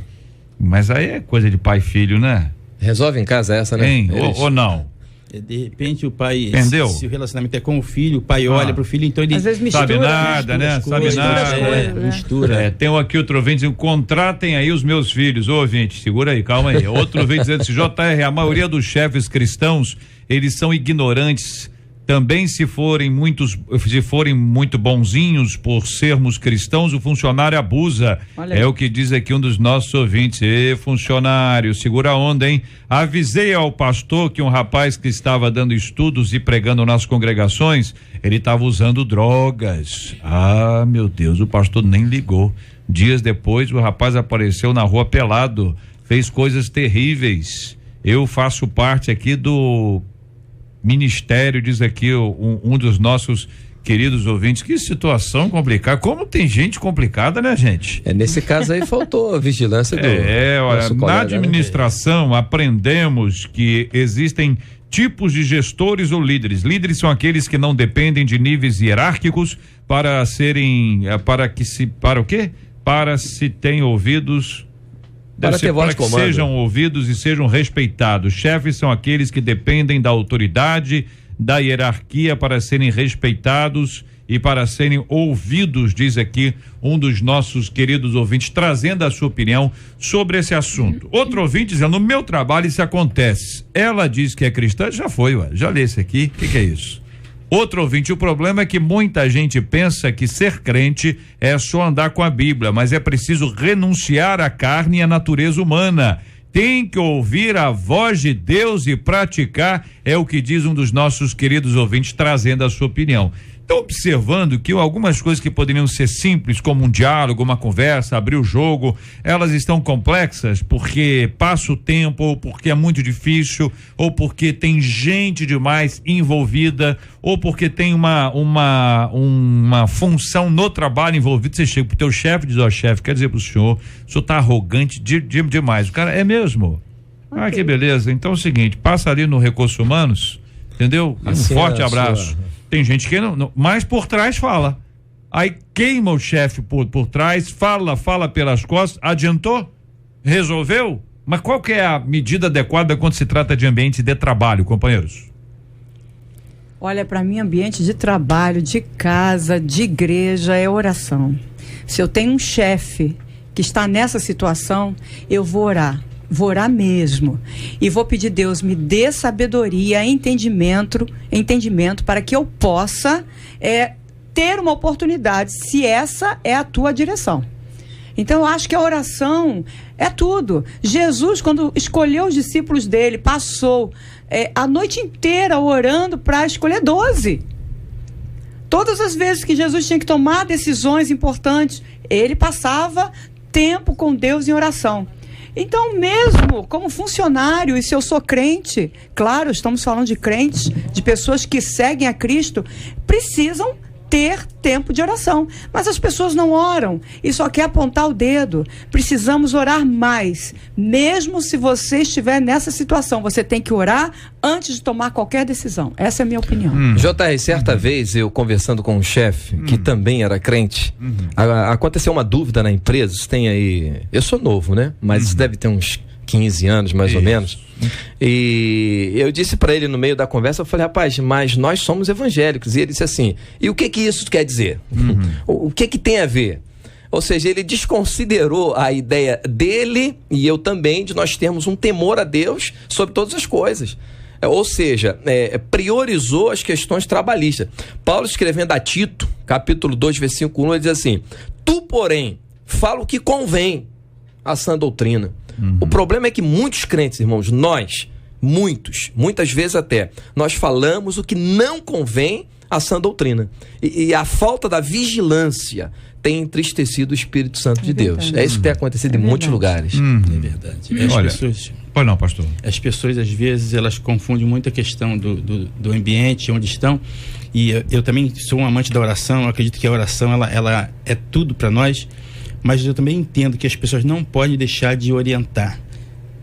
S2: Mas aí é coisa de pai e filho, né?
S3: Resolve em casa essa, né?
S2: Ou não?
S5: De repente o pai,
S2: entendeu?
S5: Se o relacionamento é com o filho, o pai olha pro filho, então ele
S4: às vezes mistura,
S2: sabe nada, né? Sabe nada.
S5: Mistura.
S2: Tem aqui outro ouvinte dizendo: contratem aí os meus filhos. Ô, ouvinte, segura aí, calma aí. Outro ouvinte dizendo assim: JR, a maioria dos chefes cristãos, eles são ignorantes. Também se forem muito bonzinhos por sermos cristãos, o funcionário abusa. É o que diz aqui um dos nossos ouvintes. Funcionário, segura a onda, hein? Avisei ao pastor que um rapaz que estava dando estudos e pregando nas congregações, ele estava usando drogas. Ah, meu Deus, o pastor nem ligou. Dias depois, o rapaz apareceu na rua pelado, fez coisas terríveis. Eu faço parte aqui do ministério, diz aqui um dos nossos queridos ouvintes. Que situação complicada. Como tem gente complicada, né, gente?
S3: Nesse caso aí faltou a vigilância do
S2: olha, na administração, né? Aprendemos que existem tipos de gestores ou líderes. Líderes são aqueles que não dependem de níveis hierárquicos para se tem ouvidos Deve ser para que sejam ouvidos e sejam respeitados. Chefes são aqueles que dependem da autoridade, da hierarquia para serem respeitados e para serem ouvidos, diz aqui um dos nossos queridos ouvintes, trazendo a sua opinião sobre esse assunto. Outro ouvinte dizendo, no meu trabalho isso acontece. Ela diz que é cristã, já foi, já li esse aqui, o que é isso? Outro ouvinte, o problema é que muita gente pensa que ser crente é só andar com a Bíblia, mas é preciso renunciar à carne e à natureza humana. Tem que ouvir a voz de Deus e praticar, é o que diz um dos nossos queridos ouvintes, trazendo a sua opinião. Estou observando que algumas coisas que poderiam ser simples, como um diálogo, uma conversa, abrir o jogo, elas estão complexas porque passa o tempo, ou porque é muito difícil, ou porque tem gente demais envolvida, ou porque tem uma função no trabalho envolvida. Você chega pro teu chefe e diz, chefe, quer dizer pro senhor, o senhor tá arrogante demais. O cara, é mesmo? Okay. Ah, que beleza. Então é o seguinte, passa ali no Recursos Humanos, entendeu?
S3: Assim,
S2: um forte abraço. Tem gente que não, mas por trás fala. Aí queima o chefe por trás, fala pelas costas, adiantou? Resolveu? Mas qual que é a medida adequada quando se trata de ambiente de trabalho, companheiros?
S4: Olha, para mim, ambiente de trabalho, de casa, de igreja, é oração. Se eu tenho um chefe que está nessa situação, eu vou orar mesmo, e vou pedir Deus me dê sabedoria, entendimento para que eu possa ter uma oportunidade, se essa é a tua direção. Então eu acho que a oração é tudo. Jesus, quando escolheu os discípulos dele, passou a noite inteira orando para escolher 12. Todas as vezes que Jesus tinha que tomar decisões importantes, ele passava tempo com Deus em oração. Então, mesmo como funcionário, e se eu sou crente, claro, estamos falando de crentes, de pessoas que seguem a Cristo, precisam ter tempo de oração. Mas as pessoas não oram e só quer apontar o dedo. Precisamos orar mais. Mesmo se você estiver nessa situação, você tem que orar antes de tomar qualquer decisão. Essa é a minha opinião.
S3: JR, certa vez eu conversando com um chefe que também era crente, aconteceu uma dúvida na empresa, isso tem aí, eu sou novo, né? Mas isso deve ter uns 15 anos, mais ou menos. E eu disse para ele no meio da conversa, eu falei, rapaz, mas nós somos evangélicos. E ele disse assim, e o que isso quer dizer? O que tem a ver? Ou seja, ele desconsiderou a ideia dele e eu também, de nós termos um temor a Deus sobre todas as coisas. Ou seja, priorizou as questões trabalhistas. Paulo, escrevendo a Tito, capítulo 2, versículo 1, ele diz assim, tu, porém, fala o que convém à sã doutrina. O problema é que muitos crentes, irmãos, muitas vezes até, nós falamos o que não convém à sã doutrina. E a falta da vigilância tem entristecido o Espírito Santo de Deus. É isso que tem acontecido em muitos lugares.
S5: É verdade.
S2: Olha, pois não, pastor.
S5: As pessoas, às vezes, elas confundem muito a questão do ambiente onde estão. E eu também sou um amante da oração, eu acredito que a oração ela é tudo para nós. Mas eu também entendo que as pessoas não podem deixar de orientar,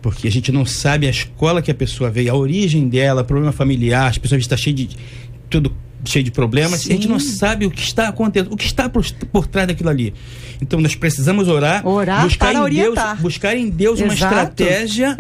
S5: porque a gente não sabe a escola que a pessoa veio, a origem dela, problema familiar, as pessoas estão cheias de problemas. Sim. E a gente não sabe o que está acontecendo, o que está por trás daquilo ali. Então nós precisamos orar buscar em Deus uma estratégia,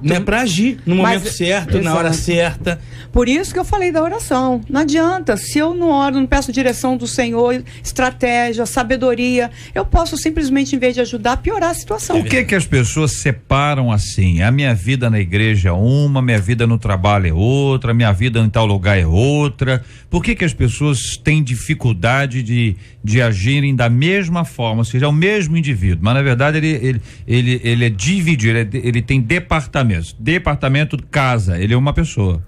S5: né, para agir no momento certo, na hora certa.
S4: Por isso que eu falei da oração. Não adianta, se eu não oro, não peço direção do Senhor, estratégia, sabedoria, eu posso simplesmente, em vez de ajudar, piorar a situação.
S2: O que as pessoas separam assim? A minha vida na igreja é uma, minha vida no trabalho é outra, minha vida em tal lugar é outra. Por que as pessoas têm dificuldade de agirem da mesma forma, ou seja, é o mesmo indivíduo, mas na verdade ele é dividido, ele tem departamentos. Departamento casa, ele é uma pessoa.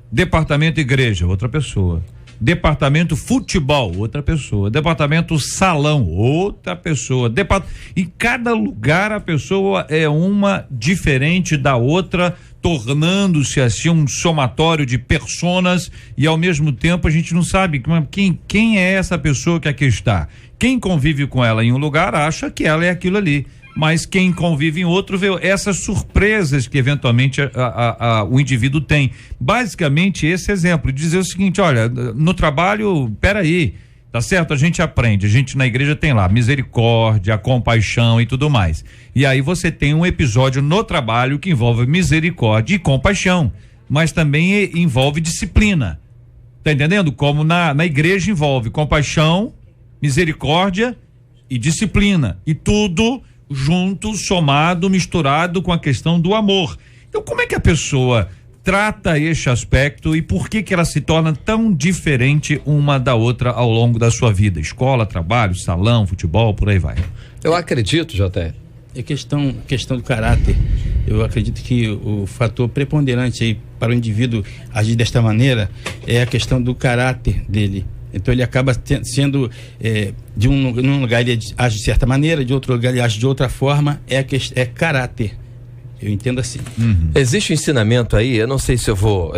S2: Departamento igreja, outra pessoa. Departamento futebol, outra pessoa. Departamento salão, outra pessoa. Em cada lugar a pessoa é uma diferente da outra, tornando-se assim um somatório de personas, e ao mesmo tempo a gente não sabe quem é essa pessoa que aqui está. Quem convive com ela em um lugar acha que ela é aquilo ali, mas quem convive em outro vê essas surpresas que eventualmente o indivíduo tem. Basicamente esse exemplo, dizer o seguinte, olha, no trabalho, peraí, tá certo? A gente aprende, a gente na igreja tem lá misericórdia, compaixão e tudo mais. E aí você tem um episódio no trabalho que envolve misericórdia e compaixão, mas também envolve disciplina. Tá entendendo? Como na igreja envolve compaixão, misericórdia e disciplina. E tudo junto, somado, misturado com a questão do amor. Então, como é que a pessoa trata este aspecto e por que ela se torna tão diferente uma da outra ao longo da sua vida? Escola, trabalho, salão, futebol, por aí vai.
S3: Eu acredito, J.R.
S5: É questão do caráter. Eu acredito que o fator preponderante aí para o indivíduo agir desta maneira é a questão do caráter dele. Então ele acaba sendo num lugar ele age de certa maneira, de outro lugar ele age de outra forma. É caráter. Eu entendo assim.
S3: Existe um ensinamento aí, eu não sei se eu vou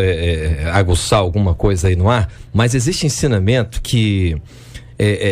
S3: aguçar alguma coisa aí no ar, mas existe ensinamento que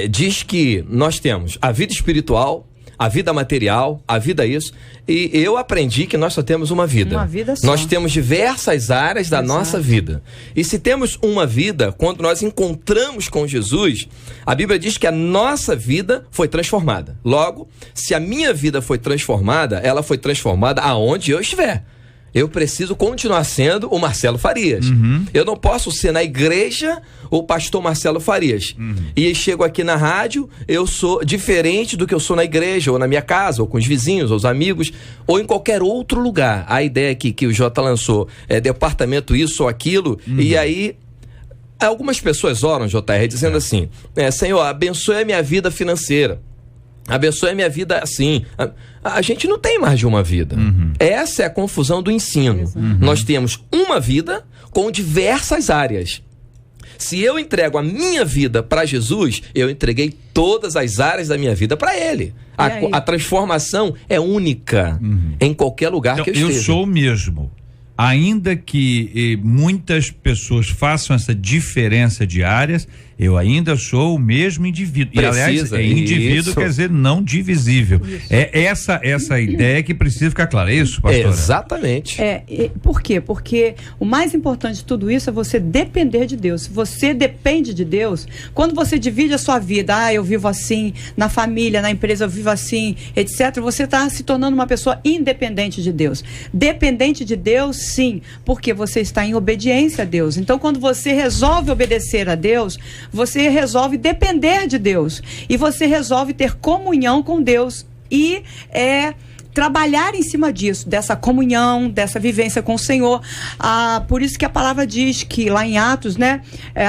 S3: diz que nós temos a vida espiritual, a vida material, a vida isso, e eu aprendi que nós só temos uma vida.
S4: Uma vida só.
S3: Nós temos diversas áreas da nossa vida. E se temos uma vida, quando nós encontramos com Jesus, a Bíblia diz que a nossa vida foi transformada. Logo, se a minha vida foi transformada, ela foi transformada aonde eu estiver. Eu preciso continuar sendo o Marcelo Farias. Eu não posso ser na igreja o pastor Marcelo Farias. E chego aqui na rádio, eu sou diferente do que eu sou na igreja, ou na minha casa, ou com os vizinhos, ou os amigos, ou em qualquer outro lugar. A ideia aqui que o Jota lançou é departamento isso ou aquilo, e aí algumas pessoas oram, JR, dizendo assim, Senhor, abençoe a minha vida financeira. Abençoe a minha vida assim. A gente não tem mais de uma vida. Essa é a confusão do ensino. Nós temos uma vida com diversas áreas. Se eu entrego a minha vida para Jesus, eu entreguei todas as áreas da minha vida para Ele. A transformação é única em qualquer lugar então, que eu esteja.
S2: Eu sou o mesmo. Ainda que muitas pessoas façam essa diferença de áreas, eu ainda sou o mesmo indivíduo.
S3: Precisa,
S2: e, aliás, indivíduo quer dizer não divisível. Isso. É essa ideia que precisa ficar clara. É isso, pastora?
S3: Exatamente.
S4: Por quê? Porque o mais importante de tudo isso é você depender de Deus. Se você depende de Deus, quando você divide a sua vida, eu vivo assim, na família, na empresa eu vivo assim, etc., você está se tornando uma pessoa independente de Deus. Dependente de Deus, sim, porque você está em obediência a Deus. Então, quando você resolve obedecer a Deus, você resolve depender de Deus. E você resolve ter comunhão com Deus. E trabalhar em cima disso, dessa comunhão, dessa vivência com o Senhor. Por isso que a palavra diz que lá em Atos,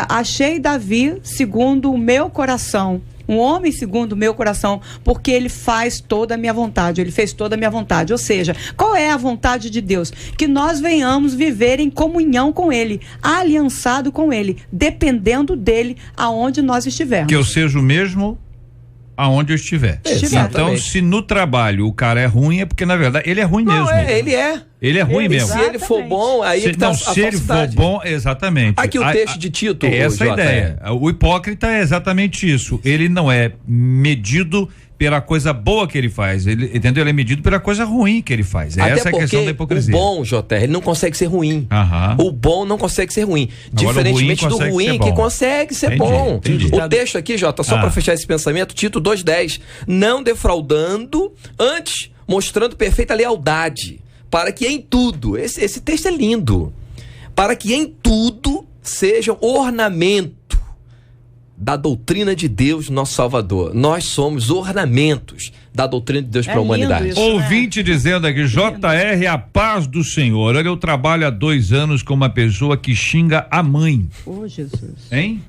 S4: achei Davi segundo o meu coração. Um homem segundo o meu coração, porque ele faz toda a minha vontade, ele fez toda a minha vontade. Ou seja, qual é a vontade de Deus? Que nós venhamos viver em comunhão com Ele, aliançado com Ele, dependendo dele aonde nós estivermos.
S2: Que eu seja o mesmo aonde eu estiver. Então, se no trabalho o cara é ruim, é porque na verdade ele é ruim mesmo.
S3: Ele é.
S2: Ele é ruim mesmo.
S3: Se ele for bom, aí que tá a
S2: se ele for bom, exatamente.
S3: Aqui o texto de Tito.
S2: Essa é a ideia. O hipócrita é exatamente isso. Ele não é medido pela coisa boa que ele faz, entendeu? Ele é medido pela coisa ruim que ele faz. Essa é a questão da hipocrisia.
S3: O bom, JR, ele não consegue ser ruim.
S2: O
S3: bom não consegue ser ruim.
S2: Agora,
S3: diferentemente do ruim que consegue ser bom.
S2: Entendi.
S3: O texto aqui, Jota, só para fechar esse pensamento, Tito 2:10, não defraudando, antes mostrando perfeita lealdade, para que em tudo, esse texto é lindo, para que em tudo sejam ornamento da doutrina de Deus, nosso Salvador. Nós somos ornamentos da doutrina de Deus para a humanidade.
S2: Isso, ouvinte dizendo aqui, JR, a paz do Senhor. Olha, eu trabalho há 2 anos com uma pessoa que xinga a mãe.
S4: Jesus.
S2: Hein?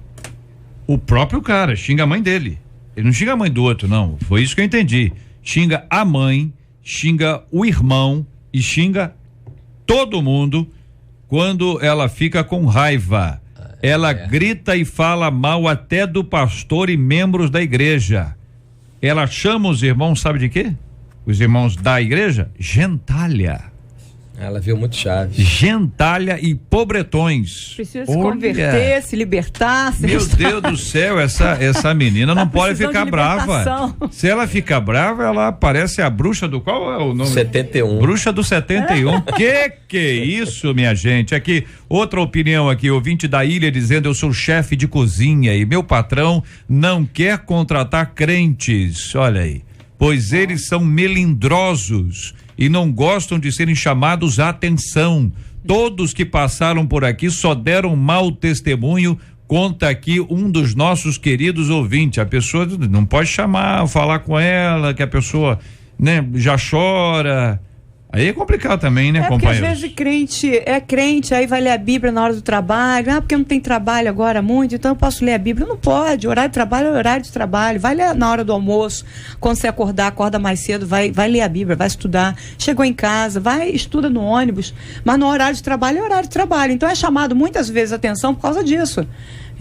S2: O próprio cara xinga a mãe dele. Ele não xinga a mãe do outro, não. Foi isso que eu entendi. Xinga a mãe, xinga o irmão e xinga todo mundo quando ela fica com raiva. Ela grita e fala mal até do pastor e membros da igreja. Ela chama os irmãos, sabe de quê? Os irmãos da igreja? Gentalha.
S3: Ela viu muito Chaves.
S2: Gentalha e Pobretões.
S4: Precisa se converter, se libertar.
S2: Meu Deus do céu, essa menina não pode ficar brava. Se ela ficar brava, ela parece a bruxa do qual é o nome?
S3: 71.
S2: Bruxa do 71. Que é isso, minha gente? Aqui, outra opinião aqui, ouvinte da Ilha dizendo: eu sou chefe de cozinha e meu patrão não quer contratar crentes. Olha aí. Pois eles são melindrosos e não gostam de serem chamados à atenção. Todos que passaram por aqui só deram mau testemunho, conta aqui um dos nossos queridos ouvintes. A pessoa não pode falar com ela, que a pessoa, né, já chora. Aí é complicado também, né, companheiro?
S4: Porque às vezes crente, aí vai ler a Bíblia na hora do trabalho. Porque não tem trabalho agora muito, então eu posso ler a Bíblia. Não pode, horário de trabalho é horário de trabalho. Vai ler na hora do almoço, quando você acorda mais cedo, vai ler a Bíblia, vai estudar. Chegou em casa, estuda no ônibus, mas no horário de trabalho é horário de trabalho. Então é chamado muitas vezes a atenção por causa disso.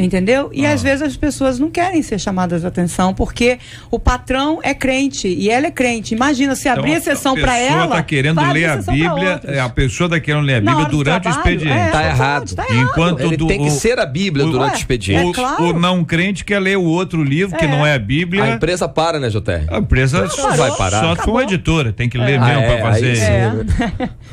S4: Entendeu? E às vezes as pessoas não querem ser chamadas a atenção porque o patrão é crente e ela é crente. Imagina se abrir exceção para ela.
S2: A pessoa está querendo ler a Bíblia, durante o expediente.
S3: Tá errado.
S2: Enquanto
S3: ele tem que ser a Bíblia durante o expediente.
S2: O não crente quer ler o outro livro que não é a Bíblia.
S3: A empresa para, né, JR?
S2: A empresa
S3: só vai parar.
S2: Só se for uma editora, tem que ler mesmo para fazer.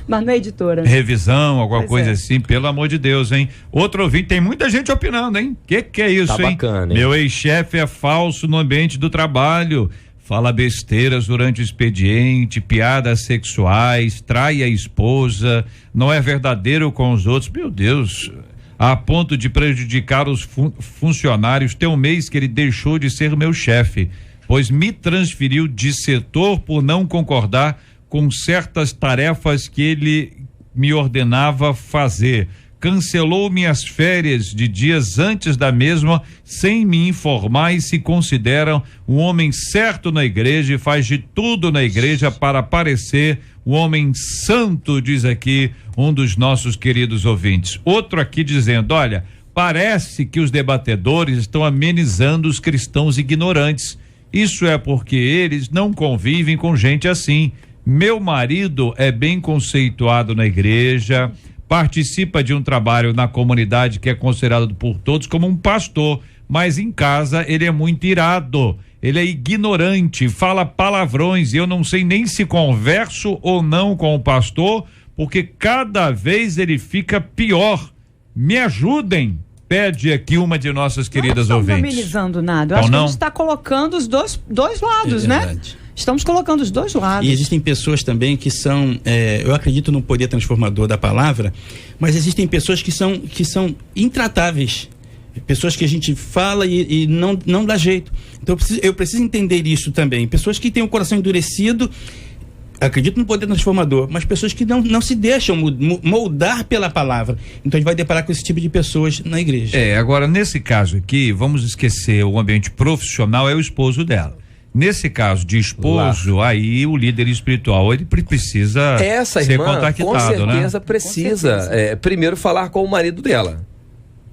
S4: Mas não é editora.
S2: Revisão, alguma coisa assim, pelo amor de Deus, hein? Outro ouvinte, tem muita gente opinando, hein? Que é isso,
S3: tá
S2: hein?
S3: Bacana, hein?
S2: Meu ex-chefe é falso no ambiente do trabalho, fala besteiras durante o expediente, piadas sexuais, trai a esposa, não é verdadeiro com os outros. Meu Deus, a ponto de prejudicar os funcionários. Tem um mês que ele deixou de ser meu chefe, pois me transferiu de setor por não concordar com certas tarefas que ele me ordenava fazer. Cancelou minhas férias de dias antes da mesma, sem me informar, e se considera um homem certo na igreja e faz de tudo na igreja para parecer um homem santo, diz aqui um dos nossos queridos ouvintes. Outro aqui dizendo: olha, parece que os debatedores estão amenizando os cristãos ignorantes. Isso é porque eles não convivem com gente assim. Meu marido é bem conceituado na igreja, participa de um trabalho na comunidade que é considerado por todos como um pastor, mas em casa ele é muito irado, ele é ignorante, fala palavrões e eu não sei nem se converso ou não com o pastor, porque cada vez ele fica pior. Me ajudem, pede aqui uma de nossas queridas ouvintes.
S4: Não estamos amenizando nada, eu acho que a gente está colocando os dois lados, né? Estamos colocando os dois lados.
S5: E existem pessoas também que são, eu acredito no poder transformador da palavra, mas existem pessoas que são intratáveis. Pessoas que a gente fala e não dá jeito. Então eu preciso entender isso também. Pessoas que têm o coração endurecido, acredito no poder transformador, mas pessoas que não se deixam moldar pela palavra. Então a gente vai deparar com esse tipo de pessoas na igreja.
S2: Agora nesse caso aqui, vamos esquecer o ambiente profissional, é o esposo dela. Nesse caso de esposo, aí o líder espiritual, ele precisa ser contactado,
S3: com certeza,
S2: né?
S3: Precisa primeiro falar com o marido dela.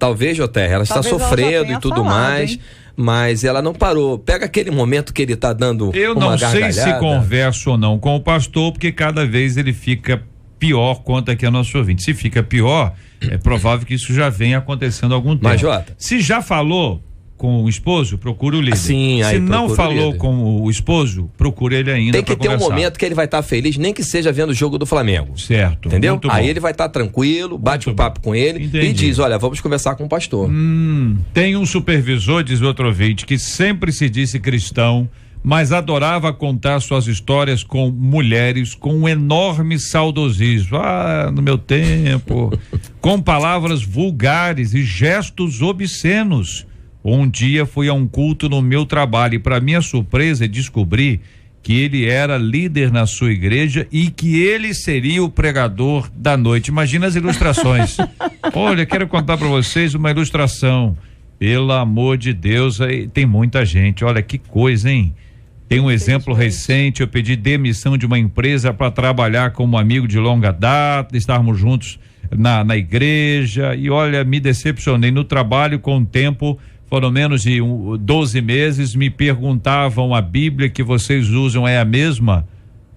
S3: Talvez, JR, ela está sofrendo e tudo mais, mas ela não parou. Pega aquele momento que ele está dando uma gargalhada.
S2: Eu não sei se converso ou não com o pastor, porque cada vez ele fica pior, conta aqui a nosso ouvinte. Se fica pior, é provável que isso já venha acontecendo há algum tempo.
S3: Mas, Jota,
S2: se já falou com o esposo, procura o líder.
S3: Sim,
S2: se não falou com o esposo, procura ele ainda.
S3: Tem que ter um momento que ele vai estar feliz, nem que seja vendo o jogo do Flamengo.
S2: Certo.
S3: Entendeu? Aí ele vai estar tranquilo, bate um papo com ele e diz: olha, vamos conversar com o pastor.
S2: Tem um supervisor, diz outro ouvinte, que sempre se disse cristão, mas adorava contar suas histórias com mulheres com um enorme saudosismo. No meu tempo, com palavras vulgares e gestos obscenos. Um dia fui a um culto no meu trabalho e, para minha surpresa, descobri que ele era líder na sua igreja e que ele seria o pregador da noite. Imagina as ilustrações. Olha, quero contar para vocês uma ilustração. Pelo amor de Deus, aí tem muita gente. Olha que coisa, hein? Tem um exemplo recente, eu pedi demissão de uma empresa para trabalhar como amigo de longa data, estarmos juntos na igreja e olha, me decepcionei no trabalho com o tempo. Foram menos de 12 meses, me perguntavam: a Bíblia que vocês usam é a mesma?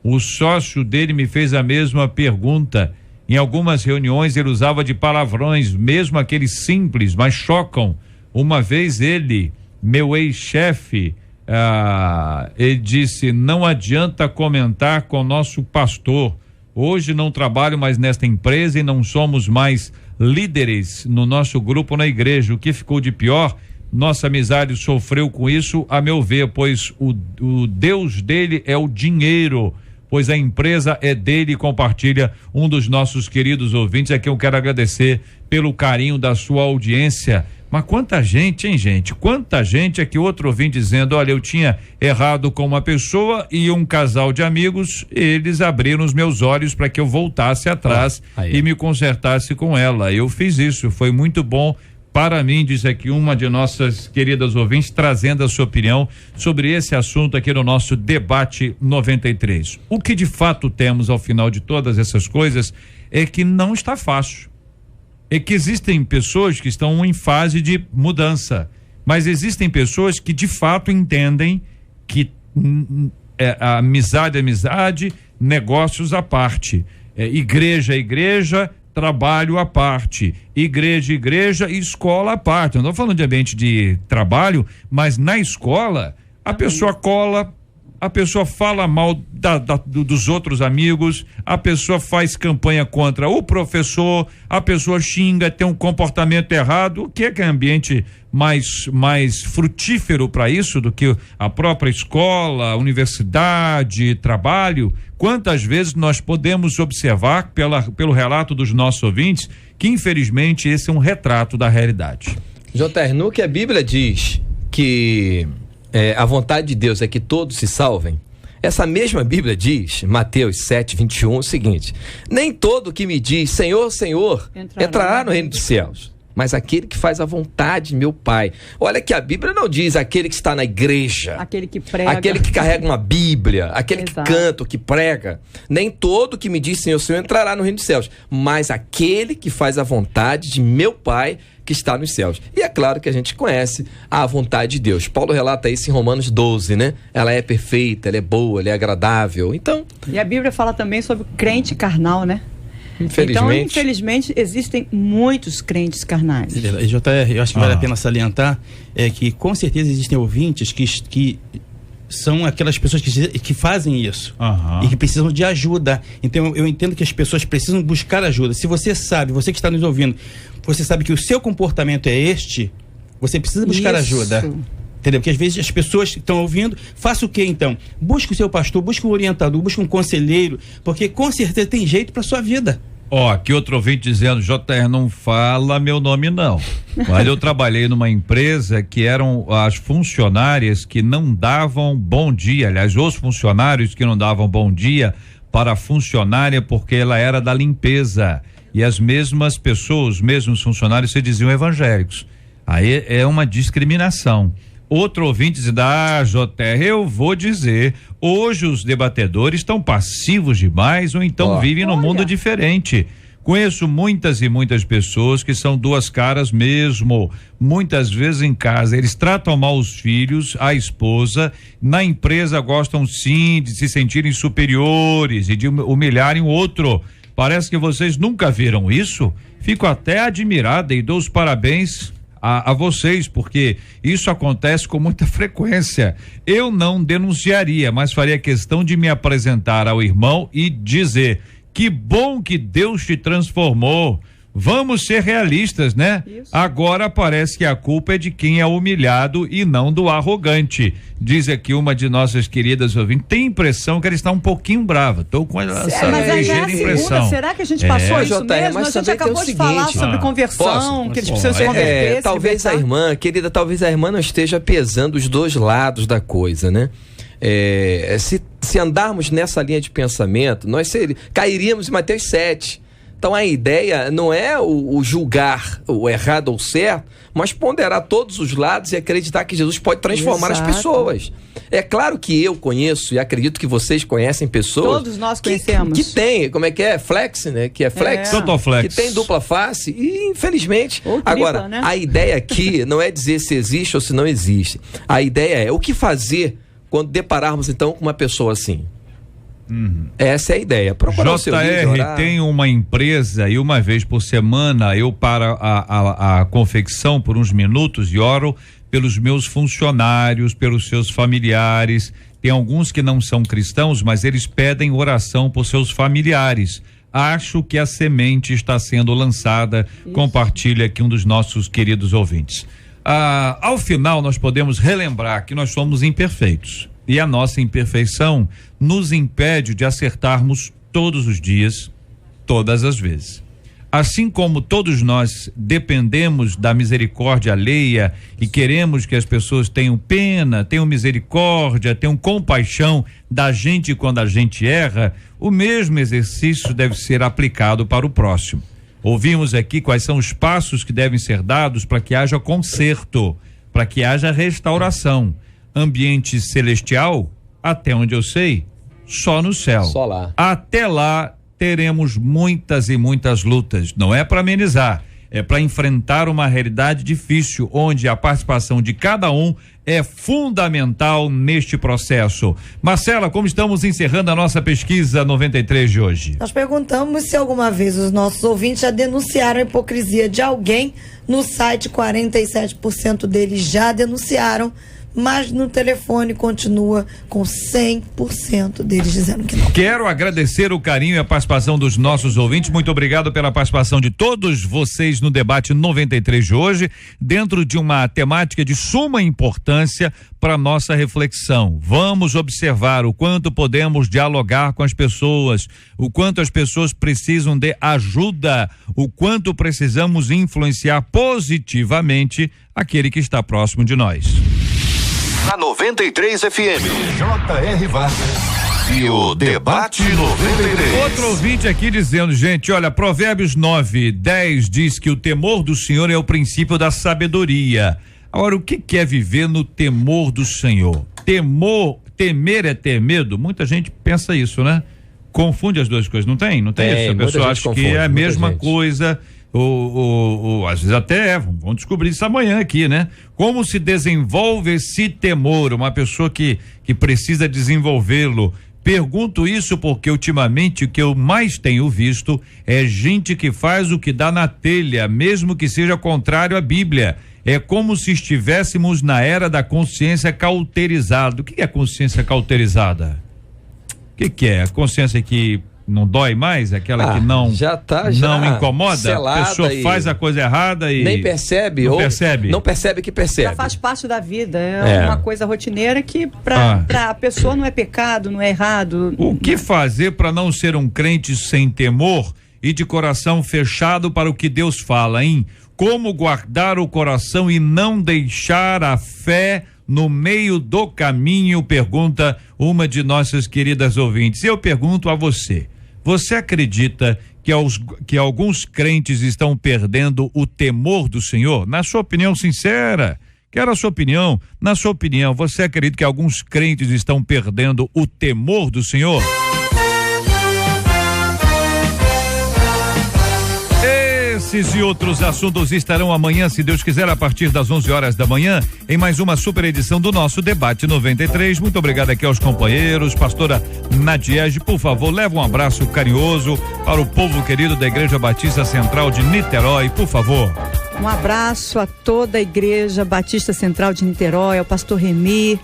S2: O sócio dele me fez a mesma pergunta Em algumas reuniões ele usava de palavrões, mesmo aqueles simples, mas chocam. Uma vez ele, meu ex-chefe, ele disse: não adianta comentar com o nosso pastor. Hoje não trabalho mais nesta empresa e não somos mais líderes no nosso grupo na igreja. O que ficou de pior, nossa amizade sofreu com isso, a meu ver, pois o Deus dele é o dinheiro, pois a empresa é dele, e compartilha um dos nossos queridos ouvintes. Aqui eu quero agradecer pelo carinho da sua audiência. Mas quanta gente, hein, gente? Quanta gente é que outro ouvinte dizendo: olha, eu tinha errado com uma pessoa e um casal de amigos, eles abriram os meus olhos para que eu voltasse atrás e me consertasse com ela. Eu fiz isso, foi muito bom para mim, diz aqui uma de nossas queridas ouvintes, trazendo a sua opinião sobre esse assunto aqui no nosso debate 93. O que de fato temos ao final de todas essas coisas é que não está fácil. É que existem pessoas que estão em fase de mudança, mas existem pessoas que de fato entendem que a amizade é amizade, negócios à parte, igreja é igreja, trabalho à parte, igreja e escola à parte. Eu não estou falando de ambiente de trabalho, mas na escola a pessoa cola, a pessoa fala mal dos outros amigos, a pessoa faz campanha contra o professor, a pessoa xinga, tem um comportamento errado. O que é ambiente mais frutífero para isso do que a própria escola, universidade, trabalho? Quantas vezes nós podemos observar pelo relato dos nossos ouvintes que infelizmente esse é um retrato da realidade.
S3: JR, no que a Bíblia diz que a vontade de Deus é que todos se salvem, essa mesma Bíblia diz, Mateus 7:21, o seguinte: nem todo que me diz Senhor, Senhor, entrará no reino dos céus, mas aquele que faz a vontade de meu Pai. Olha que a Bíblia não diz aquele que está na igreja,
S4: aquele que prega,
S3: aquele que carrega uma Bíblia, aquele que canta, que prega. Nem todo que me diz Senhor, Senhor entrará no reino dos céus, mas aquele que faz a vontade de meu Pai que está nos céus. E é claro que a gente conhece a vontade de Deus. Paulo relata isso em Romanos 12, né? Ela é perfeita, ela é boa, ela é agradável. Então,
S4: e a Bíblia fala também sobre o crente carnal, né?
S3: Infelizmente.
S4: Então, infelizmente, existem muitos crentes carnais.
S5: JR, eu acho que vale a pena salientar que com certeza existem ouvintes que são aquelas pessoas que fazem isso e que precisam de ajuda. Então eu entendo que as pessoas precisam buscar ajuda. Se você sabe, você que está nos ouvindo, você sabe que o seu comportamento é este, você precisa buscar ajuda. Entendeu? Porque às vezes as pessoas estão ouvindo, faça o que então? Busque o seu pastor, busque um orientador, busque um conselheiro, porque com certeza tem jeito para sua vida.
S2: Aqui outro ouvinte dizendo: JR, não fala meu nome não, mas eu trabalhei numa empresa que eram as funcionárias que não davam bom dia, aliás, os funcionários que não davam bom dia para a funcionária porque ela era da limpeza, e as mesmas pessoas, os mesmos funcionários se diziam evangélicos. Aí é uma discriminação. Outro ouvinte diz: JR, eu vou dizer, hoje os debatedores estão passivos demais ou então vivem num mundo diferente. Conheço muitas e muitas pessoas que são duas caras mesmo. Muitas vezes em casa eles tratam mal os filhos, a esposa, na empresa gostam sim de se sentirem superiores e de humilharem o outro. Parece que vocês nunca viram isso. Fico até admirada e dou os parabéns a vocês, porque isso acontece com muita frequência. Eu não denunciaria, mas faria questão de me apresentar ao irmão e dizer: que bom que Deus te transformou. Vamos ser realistas, né? Isso. Agora parece que a culpa é de quem é humilhado e não do arrogante. Diz aqui uma de nossas queridas ouvintes. Tem impressão que ela está um pouquinho brava. Tô com essa ligeira impressão.
S4: Será que a gente passou isso mesmo? A gente acabou de falar sobre conversão, que eles precisam se converter.
S3: Talvez a irmã, querida, talvez a irmã não esteja pesando os dois lados da coisa, né? Se andarmos nessa linha de pensamento, nós cairíamos em Mateus 7. Então a ideia não é o julgar o errado ou o certo, mas ponderar todos os lados e acreditar que Jesus pode transformar as pessoas. É claro que eu conheço e acredito que vocês conhecem pessoas.
S4: Todos nós conhecemos.
S3: Que tem, como é que é? Flex, né? Que é flex.
S2: Flex.
S3: Que tem dupla face e infelizmente.
S4: Ou tripla,
S3: agora,
S4: né?
S3: A ideia aqui não é dizer se existe ou se não existe. A ideia é o que fazer quando depararmos então com uma pessoa assim. Essa é a ideia.
S2: JR tem uma empresa e uma vez por semana eu paro a confecção por uns minutos e oro pelos meus funcionários, pelos seus familiares. Tem alguns que não são cristãos, mas eles pedem oração por seus familiares. Acho que a semente está sendo lançada. Isso. Compartilha aqui um dos nossos queridos ouvintes. Ao final, nós podemos relembrar que nós somos imperfeitos. E a nossa imperfeição nos impede de acertarmos todos os dias, todas as vezes. Assim como todos nós dependemos da misericórdia alheia e queremos que as pessoas tenham pena, tenham misericórdia, tenham compaixão da gente quando a gente erra, o mesmo exercício deve ser aplicado para o próximo. Ouvimos aqui quais são os passos que devem ser dados para que haja conserto, para que haja restauração. Ambiente celestial, até onde eu sei, só no céu.
S3: Só lá.
S2: Até lá teremos muitas e muitas lutas. Não é para amenizar, é para enfrentar uma realidade difícil, onde a participação de cada um é fundamental neste processo. Marcela, como estamos encerrando a nossa pesquisa 93 de hoje?
S6: Nós perguntamos se alguma vez os nossos ouvintes já denunciaram a hipocrisia de alguém. No site, 47% deles já denunciaram, mas no telefone continua com 100% deles dizendo que não.
S2: Quero agradecer o carinho e a participação dos nossos ouvintes. Muito obrigado pela participação de todos vocês no debate 93 de hoje, dentro de uma temática de suma importância para nossa reflexão. Vamos observar o quanto podemos dialogar com as pessoas, o quanto as pessoas precisam de ajuda, o quanto precisamos influenciar positivamente aquele que está próximo de nós.
S1: Na 93 FM, J.R. Vargas e o Debate 93.
S2: Outro ouvinte aqui dizendo, gente, olha, Provérbios 9:10 diz que o temor do Senhor é o princípio da sabedoria. Agora, o que é viver no temor do Senhor? Temer é ter medo? Muita gente pensa isso, né? Confunde as duas coisas, não tem? Não tem isso? A pessoa acha que é a mesma coisa. Às vezes até vamos descobrir isso amanhã aqui, né? Como se desenvolve esse temor, uma pessoa que precisa desenvolvê-lo. Pergunto isso porque ultimamente o que eu mais tenho visto é gente que faz o que dá na telha, mesmo que seja contrário à Bíblia. É como se estivéssemos na era da consciência cauterizada. O que é consciência cauterizada? O que é? A consciência que não dói mais, aquela que não incomoda, selada, a pessoa faz a coisa errada e
S3: nem percebe, não percebe que percebe.
S4: Já faz parte da vida, é uma coisa rotineira que para a pessoa não é pecado, não é errado.
S2: O que fazer para não ser um crente sem temor e de coração fechado para o que Deus fala, hein? Como guardar o coração e não deixar a fé no meio do caminho, pergunta uma de nossas queridas ouvintes. Eu pergunto a você, você acredita que alguns crentes estão perdendo o temor do Senhor? Na sua opinião sincera, quero a sua opinião. Na sua opinião, você acredita que alguns crentes estão perdendo o temor do Senhor? Esses e outros assuntos estarão amanhã, se Deus quiser, a partir das 11 horas da manhã, em mais uma super edição do nosso Debate 93. Muito obrigado aqui aos companheiros. Pastora Nadiege, por favor, leva um abraço carinhoso para o povo querido da Igreja Batista Central de Niterói, por favor.
S4: Um abraço a toda a Igreja Batista Central de Niterói, ao pastor Remi.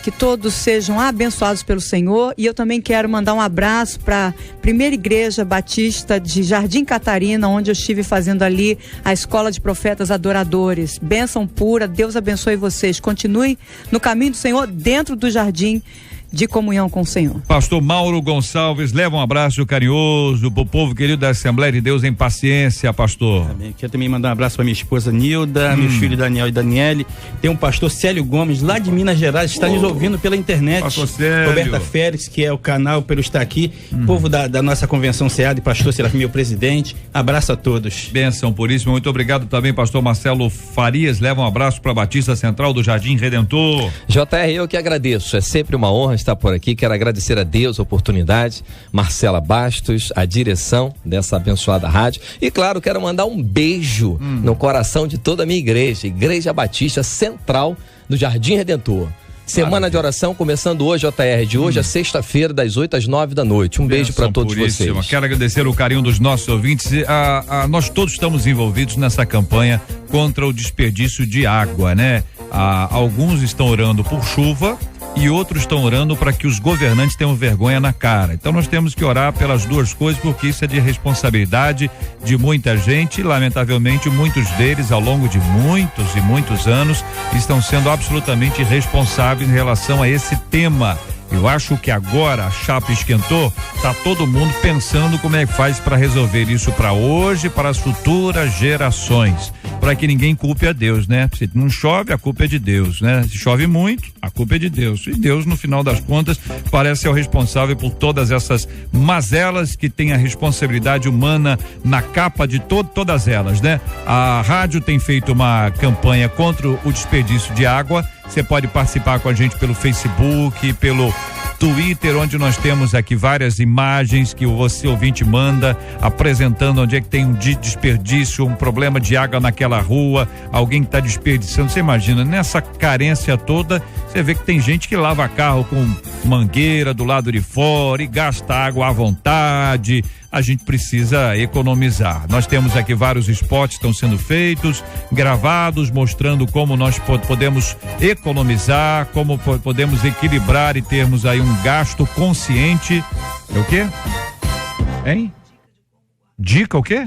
S4: Que todos sejam abençoados pelo Senhor, e eu também quero mandar um abraço para a primeira igreja batista de Jardim Catarina, onde eu estive fazendo ali a escola de profetas adoradores. Bênção pura, Deus abençoe vocês, continue no caminho do Senhor dentro do jardim de comunhão com o Senhor.
S2: Pastor Mauro Gonçalves, leva um abraço carinhoso pro povo querido da Assembleia de Deus em Paciência, pastor.
S5: Quero também mandar um abraço para minha esposa Nilda, meus filhos Daniel e Daniele. Tem um pastor Célio Gomes, lá de Minas Gerais, está nos ouvindo pela internet.
S2: Pastor Célio.
S5: Roberta Félix, que é o canal pelo estar aqui. Povo da nossa convenção SEAD, pastor Serafim, meu presidente. Abraço a todos.
S2: Bênção puríssima, muito obrigado também, pastor Marcelo Farias. Leva um abraço para Batista Central do Jardim Redentor.
S3: JR, eu que agradeço, é sempre uma honra estar por aqui. Quero agradecer a Deus a oportunidade, Marcela Bastos, a direção dessa abençoada rádio, e claro, quero mandar um beijo no coração de toda a minha igreja, Igreja Batista Central do Jardim Redentor. Semana de oração começando hoje, JR, de hoje a sexta-feira, das 8 às 9 da noite. Beijo para todos vocês.
S2: Quero agradecer o carinho dos nossos ouvintes. Nós todos estamos envolvidos nessa campanha contra o desperdício de água, né? Alguns estão orando por chuva e outros estão orando para que os governantes tenham vergonha na cara. Então nós temos que orar pelas duas coisas, porque isso é de responsabilidade de muita gente e, lamentavelmente, muitos deles, ao longo de muitos e muitos anos, estão sendo absolutamente irresponsáveis em relação a esse tema. Eu acho que agora a chapa esquentou, tá todo mundo pensando como é que faz para resolver isso para hoje, para as futuras gerações, para que ninguém culpe a Deus, né? Se não chove, a culpa é de Deus, né? Se chove muito, a culpa é de Deus. E Deus, no final das contas, parece ser o responsável por todas essas mazelas que tem a responsabilidade humana na capa de todas elas, né? A rádio tem feito uma campanha contra o desperdício de água. Você pode participar com a gente pelo Facebook, pelo Twitter, onde nós temos aqui várias imagens que você ouvinte manda, apresentando onde é que tem um desperdício, um problema de água naquela rua, alguém que está desperdiçando. Você imagina, nessa carência toda, você vê que tem gente que lava carro com mangueira do lado de fora e gasta água à vontade. A gente precisa economizar. Nós temos aqui vários spots que estão sendo feitos, gravados, mostrando como nós podemos economizar, como podemos equilibrar e termos aí um gasto consciente. É o quê? Hein? Dica o quê?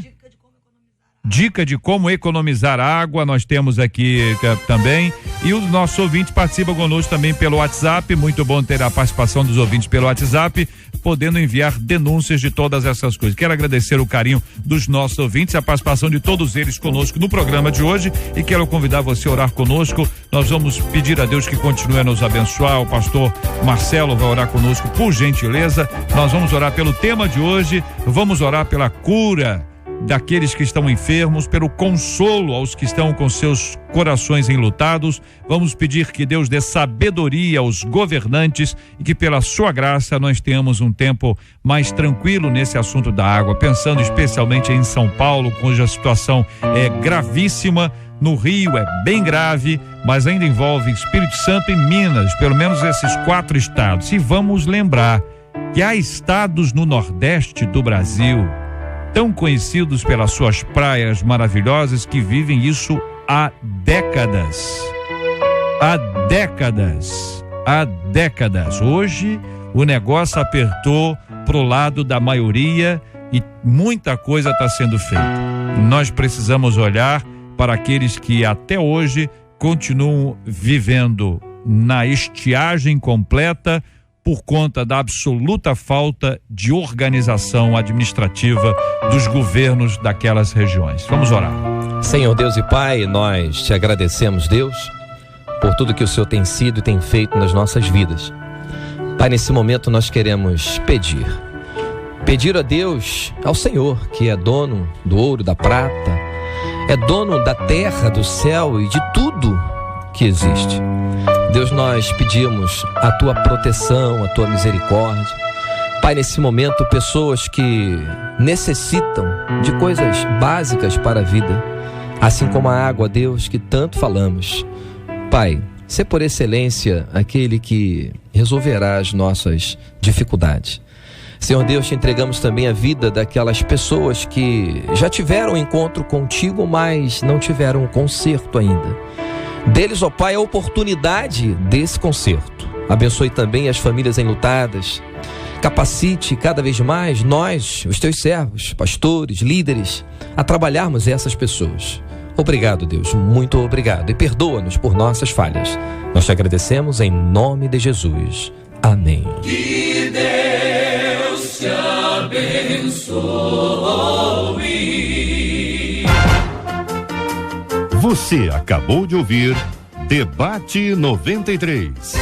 S2: Dica de como economizar água, nós temos aqui também. E os nossos ouvintes participam conosco também pelo WhatsApp. Muito bom ter a participação dos ouvintes pelo WhatsApp, podendo enviar denúncias de todas essas coisas. Quero agradecer o carinho dos nossos ouvintes, a participação de todos eles conosco no programa de hoje, e quero convidar você a orar conosco. Nós vamos pedir a Deus que continue a nos abençoar. O pastor Marcelo vai orar conosco, por gentileza. Nós vamos orar pelo tema de hoje, vamos orar pela cura daqueles que estão enfermos, pelo consolo aos que estão com seus corações enlutados. Vamos pedir que Deus dê sabedoria aos governantes e que pela sua graça nós tenhamos um tempo mais tranquilo nesse assunto da água, pensando especialmente em São Paulo, cuja situação é gravíssima. No Rio é bem grave, mas ainda envolve Espírito Santo e Minas, pelo menos esses 4 estados. E vamos lembrar que há estados no Nordeste do Brasil tão conhecidos pelas suas praias maravilhosas que vivem isso há décadas. Há décadas. Há décadas. Hoje o negócio apertou pro lado da maioria e muita coisa está sendo feita. Nós precisamos olhar para aqueles que até hoje continuam vivendo na estiagem completa por conta da absoluta falta de organização administrativa dos governos daquelas regiões. Vamos orar.
S3: Senhor Deus e Pai, nós te agradecemos, Deus, por tudo que o Senhor tem sido e tem feito nas nossas vidas. Pai, nesse momento nós queremos pedir a Deus, ao Senhor, que é dono do ouro, da prata, é dono da terra, do céu e de tudo que existe. Deus, nós pedimos a tua proteção, a tua misericórdia. Pai, nesse momento, pessoas que necessitam de coisas básicas para a vida, assim como a água, Deus, que tanto falamos. Pai, sê por excelência aquele que resolverá as nossas dificuldades. Senhor Deus, te entregamos também a vida daquelas pessoas que já tiveram um encontro contigo, mas não tiveram um conserto ainda. Deles, ó Pai, a oportunidade desse conserto. Abençoe também as famílias enlutadas. Capacite cada vez mais nós, os teus servos, pastores, líderes, a trabalharmos essas pessoas. Obrigado, Deus, muito obrigado. E perdoa-nos por nossas falhas. Nós te agradecemos em nome de Jesus. Amém.
S1: Que Deus te abençoe. Você acabou de ouvir Debate 93.